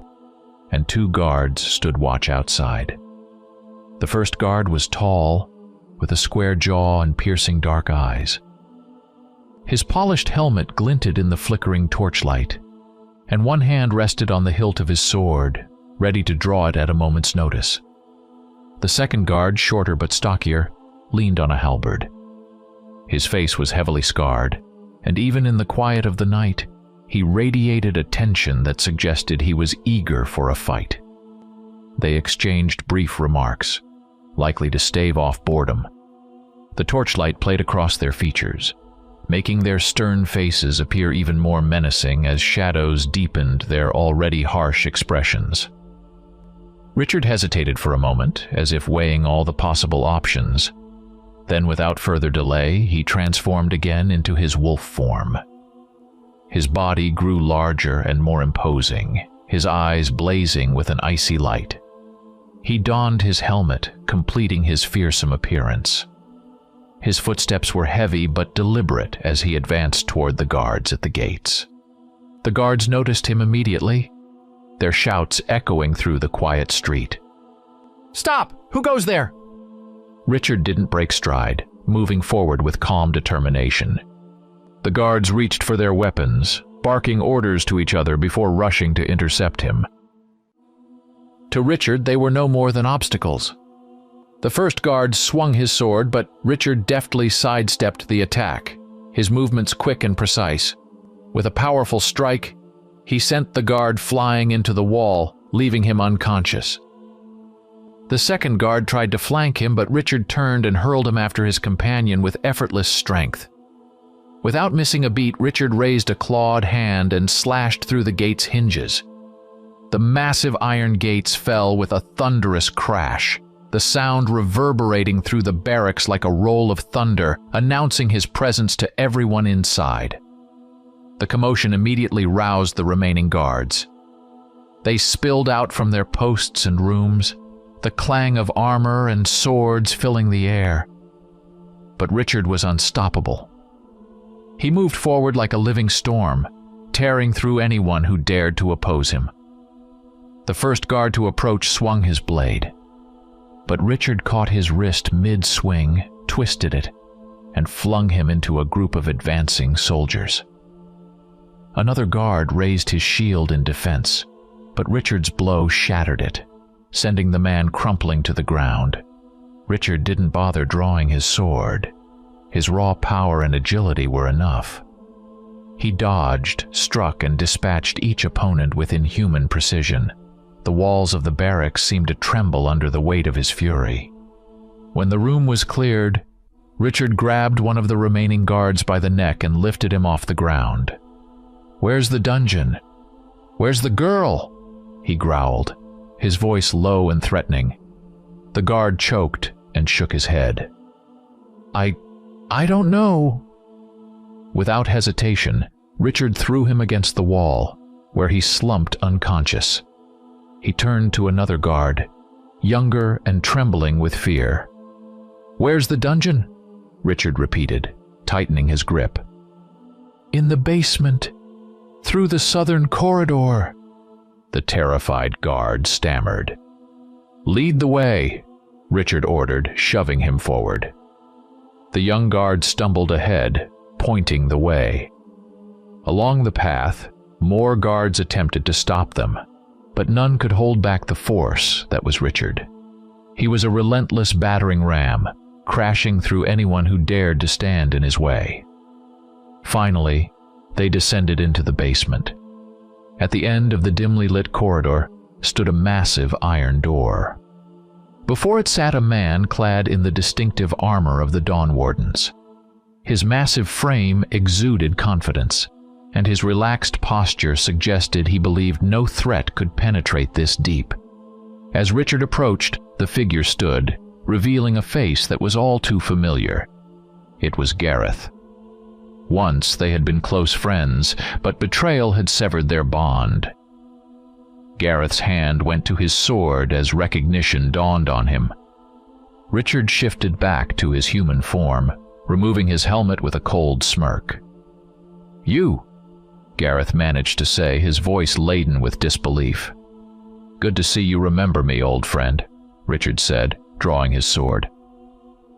and 2 guards stood watch outside. The first guard was tall, with a square jaw and piercing dark eyes. His polished helmet glinted in the flickering torchlight, and one hand rested on the hilt of his sword, ready to draw it at a moment's notice. The second guard, shorter but stockier, leaned on a halberd. His face was heavily scarred, and even in the quiet of the night, he radiated a tension that suggested he was eager for a fight. They exchanged brief remarks, likely to stave off boredom. The torchlight played across their features, making their stern faces appear even more menacing as shadows deepened their already harsh expressions. Richard hesitated for a moment, as if weighing all the possible options. Then, without further delay, he transformed again into his wolf form. His body grew larger and more imposing, his eyes blazing with an icy light. He donned his helmet, completing his fearsome appearance. His footsteps were heavy but deliberate as he advanced toward the guards at the gates. The guards noticed him immediately, their shouts echoing through the quiet street. "Stop! Who goes there?" Richard didn't break stride, moving forward with calm determination. The guards reached for their weapons, barking orders to each other before rushing to intercept him. To Richard, they were no more than obstacles. The first guard swung his sword, but Richard deftly sidestepped the attack, his movements quick and precise. With a powerful strike, he sent the guard flying into the wall, leaving him unconscious. The second guard tried to flank him, but Richard turned and hurled him after his companion with effortless strength. Without missing a beat, Richard raised a clawed hand and slashed through the gate's hinges. The massive iron gates fell with a thunderous crash, the sound reverberating through the barracks like a roll of thunder, announcing his presence to everyone inside. The commotion immediately roused the remaining guards. They spilled out from their posts and rooms, the clang of armor and swords filling the air. But Richard was unstoppable. He moved forward like a living storm, tearing through anyone who dared to oppose him. The first guard to approach swung his blade, but Richard caught his wrist mid-swing, twisted it, and flung him into a group of advancing soldiers. Another guard raised his shield in defense, but Richard's blow shattered it, sending the man crumpling to the ground. Richard didn't bother drawing his sword. His raw power and agility were enough. He dodged, struck, and dispatched each opponent with inhuman precision. The walls of the barracks seemed to tremble under the weight of his fury. When the room was cleared, Richard grabbed one of the remaining guards by the neck and lifted him off the ground. "Where's the dungeon? Where's the girl?" he growled, his voice low and threatening. The guard choked and shook his head. I don't know." Without hesitation, Richard threw him against the wall, where he slumped unconscious. He turned to another guard, younger and trembling with fear. "Where's the dungeon?" Richard repeated, tightening his grip. "In the basement, through the southern corridor," the terrified guard stammered. "Lead the way," Richard ordered, shoving him forward. The young guard stumbled ahead, pointing the way. Along the path, more guards attempted to stop them, but none could hold back the force that was Richard. He was a relentless battering ram, crashing through anyone who dared to stand in his way. Finally, they descended into the basement. At the end of the dimly lit corridor stood a massive iron door. Before it sat a man clad in the distinctive armor of the Dawn Wardens. His massive frame exuded confidence, and his relaxed posture suggested he believed no threat could penetrate this deep. As Richard approached, the figure stood, revealing a face that was all too familiar. It was Gareth. Once they had been close friends, but betrayal had severed their bond. Gareth's hand went to his sword as recognition dawned on him. Richard shifted back to his human form, removing his helmet with a cold smirk. "You," Gareth managed to say, his voice laden with disbelief. "Good to see you remember me, old friend," Richard said, drawing his sword.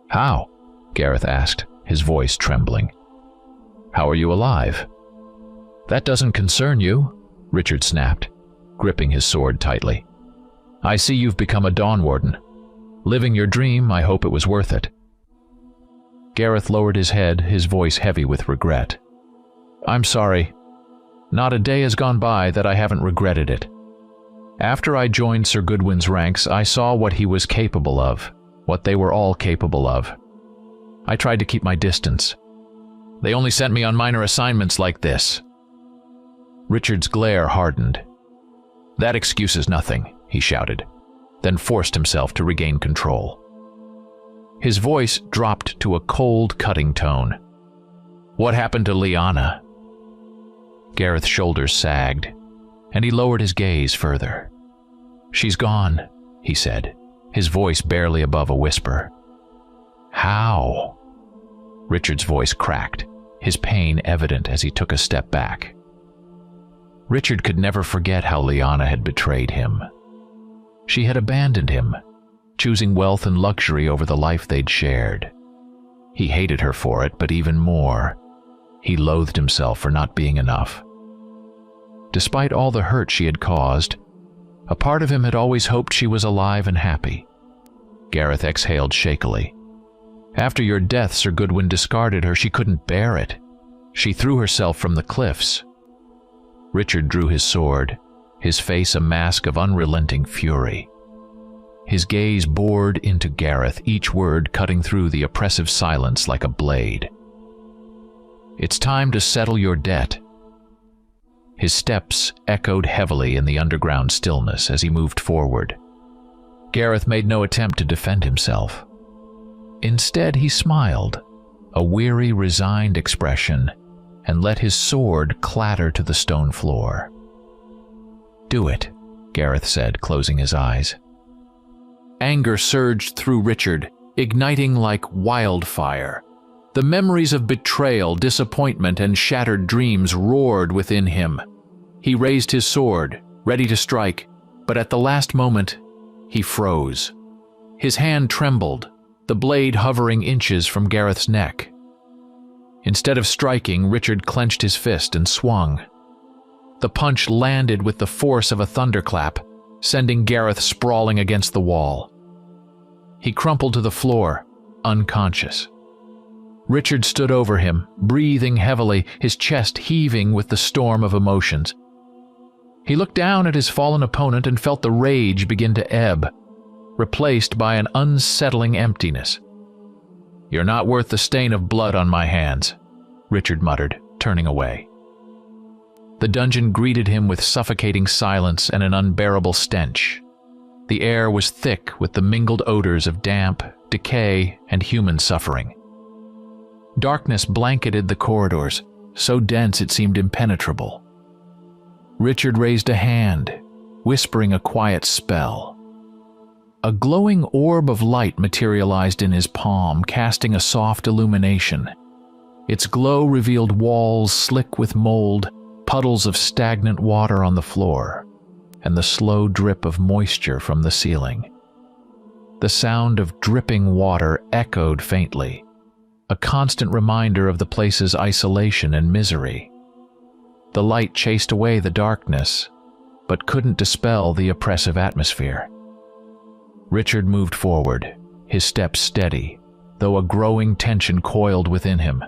"How?" Gareth asked, his voice trembling. "How are you alive?" "That doesn't concern you," Richard snapped, gripping his sword tightly. "I see you've become a Dawn Warden. Living your dream, I hope it was worth it." Gareth lowered his head, his voice heavy with regret. "I'm sorry. Not a day has gone by that I haven't regretted it. After I joined Sir Goodwin's ranks, I saw what he was capable of, what they were all capable of. I tried to keep my distance. They only sent me on minor assignments like this." Richard's glare hardened. "That excuses nothing," he shouted, then forced himself to regain control. His voice dropped to a cold, cutting tone. "What happened to Liana?" Gareth's shoulders sagged, and he lowered his gaze further. "She's gone," he said, his voice barely above a whisper. "How?" Richard's voice cracked, his pain evident as he took a step back. Richard could never forget how Liana had betrayed him. She had abandoned him, choosing wealth and luxury over the life they'd shared. He hated her for it, but even more, he loathed himself for not being enough. Despite all the hurt she had caused, a part of him had always hoped she was alive and happy. Gareth exhaled shakily. "After your death, Sir Goodwin discarded her. She couldn't bear it. She threw herself from the cliffs." Richard drew his sword, his face a mask of unrelenting fury. His gaze bored into Gareth, each word cutting through the oppressive silence like a blade. "It's time to settle your debt." His steps echoed heavily in the underground stillness as he moved forward. Gareth made no attempt to defend himself. Instead, he smiled, a weary, resigned expression, and let his sword clatter to the stone floor. "Do it," Gareth said, closing his eyes. Anger surged through Richard, igniting like wildfire. The memories of betrayal, disappointment, and shattered dreams roared within him. He raised his sword, ready to strike, but at the last moment, he froze. His hand trembled, the blade hovering inches from Gareth's neck. Instead of striking, Richard clenched his fist and swung. The punch landed with the force of a thunderclap, sending Gareth sprawling against the wall. He crumpled to the floor, unconscious. Richard stood over him, breathing heavily, his chest heaving with the storm of emotions. He looked down at his fallen opponent and felt the rage begin to ebb, replaced by an unsettling emptiness. "You're not worth the stain of blood on my hands," Richard muttered, turning away. The dungeon greeted him with suffocating silence and an unbearable stench. The air was thick with the mingled odors of damp, decay, and human suffering. Darkness blanketed the corridors, so dense it seemed impenetrable. Richard raised a hand, whispering a quiet spell. A glowing orb of light materialized in his palm, casting a soft illumination. Its glow revealed walls slick with mold, puddles of stagnant water on the floor, and the slow drip of moisture from the ceiling. The sound of dripping water echoed faintly, a constant reminder of the place's isolation and misery. The light chased away the darkness, but couldn't dispel the oppressive atmosphere. Richard moved forward, his steps steady, though a growing tension coiled within him.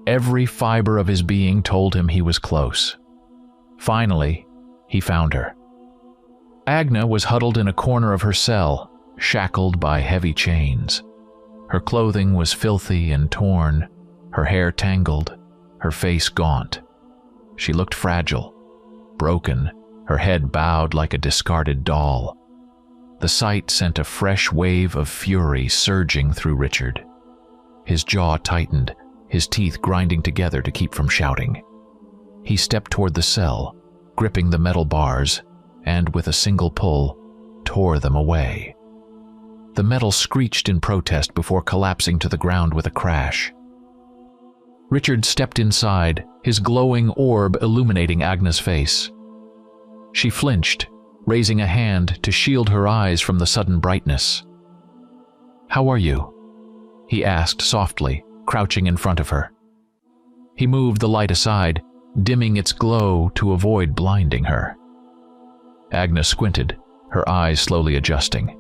Every fiber of his being told him he was close. Finally, he found her. Agna was huddled in a corner of her cell, shackled by heavy chains. Her clothing was filthy and torn, her hair tangled, her face gaunt. She looked fragile, broken, her head bowed like a discarded doll. The sight sent a fresh wave of fury surging through Richard. His jaw tightened, his teeth grinding together to keep from shouting. He stepped toward the cell, gripping the metal bars, and with a single pull, tore them away. The metal screeched in protest before collapsing to the ground with a crash. Richard stepped inside, his glowing orb illuminating Agna's face. She flinched, raising a hand to shield her eyes from the sudden brightness. "How are you?" he asked softly, crouching in front of her. He moved the light aside, dimming its glow to avoid blinding her. Agna squinted, her eyes slowly adjusting.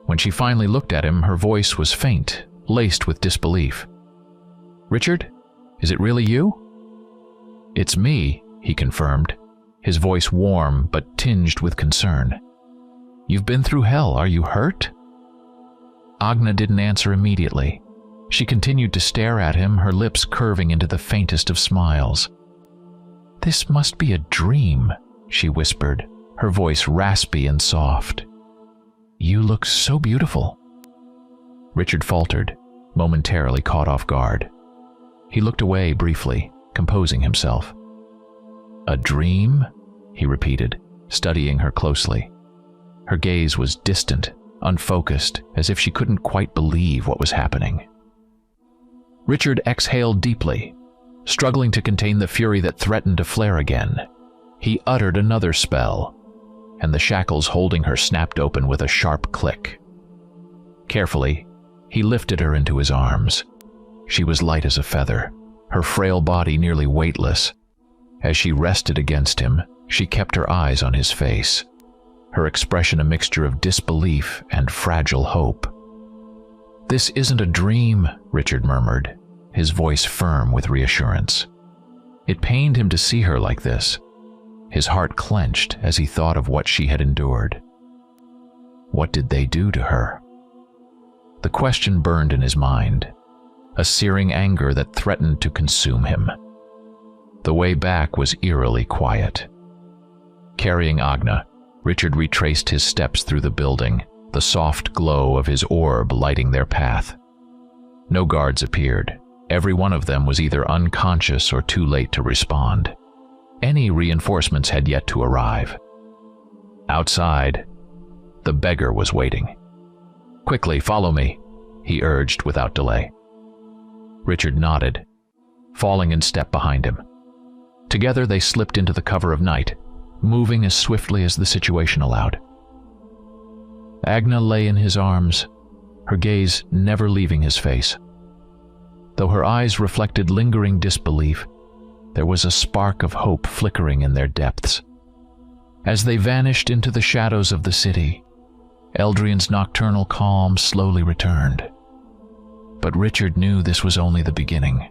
When she finally looked at him, her voice was faint, laced with disbelief. "Richard, is it really you?" "It's me," he confirmed, his voice warm but tinged with concern. "You've been through hell. Are you hurt?" Agna didn't answer immediately. She continued to stare at him, her lips curving into the faintest of smiles. "This must be a dream," she whispered, her voice raspy and soft. "You look so beautiful." Richard faltered, momentarily caught off guard. He looked away briefly, composing himself. "A dream?" he repeated, studying her closely. Her gaze was distant, unfocused, as if she couldn't quite believe what was happening. Richard exhaled deeply, struggling to contain the fury that threatened to flare again. He uttered another spell, and the shackles holding her snapped open with a sharp click. Carefully, he lifted her into his arms. She was light as a feather, her frail body nearly weightless. As she rested against him, she kept her eyes on his face, her expression a mixture of disbelief and fragile hope. "This isn't a dream," Richard murmured, his voice firm with reassurance. It pained him to see her like this. His heart clenched as he thought of what she had endured. What did they do to her? The question burned in his mind, a searing anger that threatened to consume him. The way back was eerily quiet. Carrying Agna, Richard retraced his steps through the building, the soft glow of his orb lighting their path. No guards appeared. Every one of them was either unconscious or too late to respond. Any reinforcements had yet to arrive. Outside, the beggar was waiting. "Quickly, follow me," he urged without delay. Richard nodded, falling in step behind him. Together they slipped into the cover of night, moving as swiftly as the situation allowed. Agna lay in his arms, her gaze never leaving his face. Though her eyes reflected lingering disbelief, there was a spark of hope flickering in their depths. As they vanished into the shadows of the city, Eldrian's nocturnal calm slowly returned. But Richard knew this was only the beginning.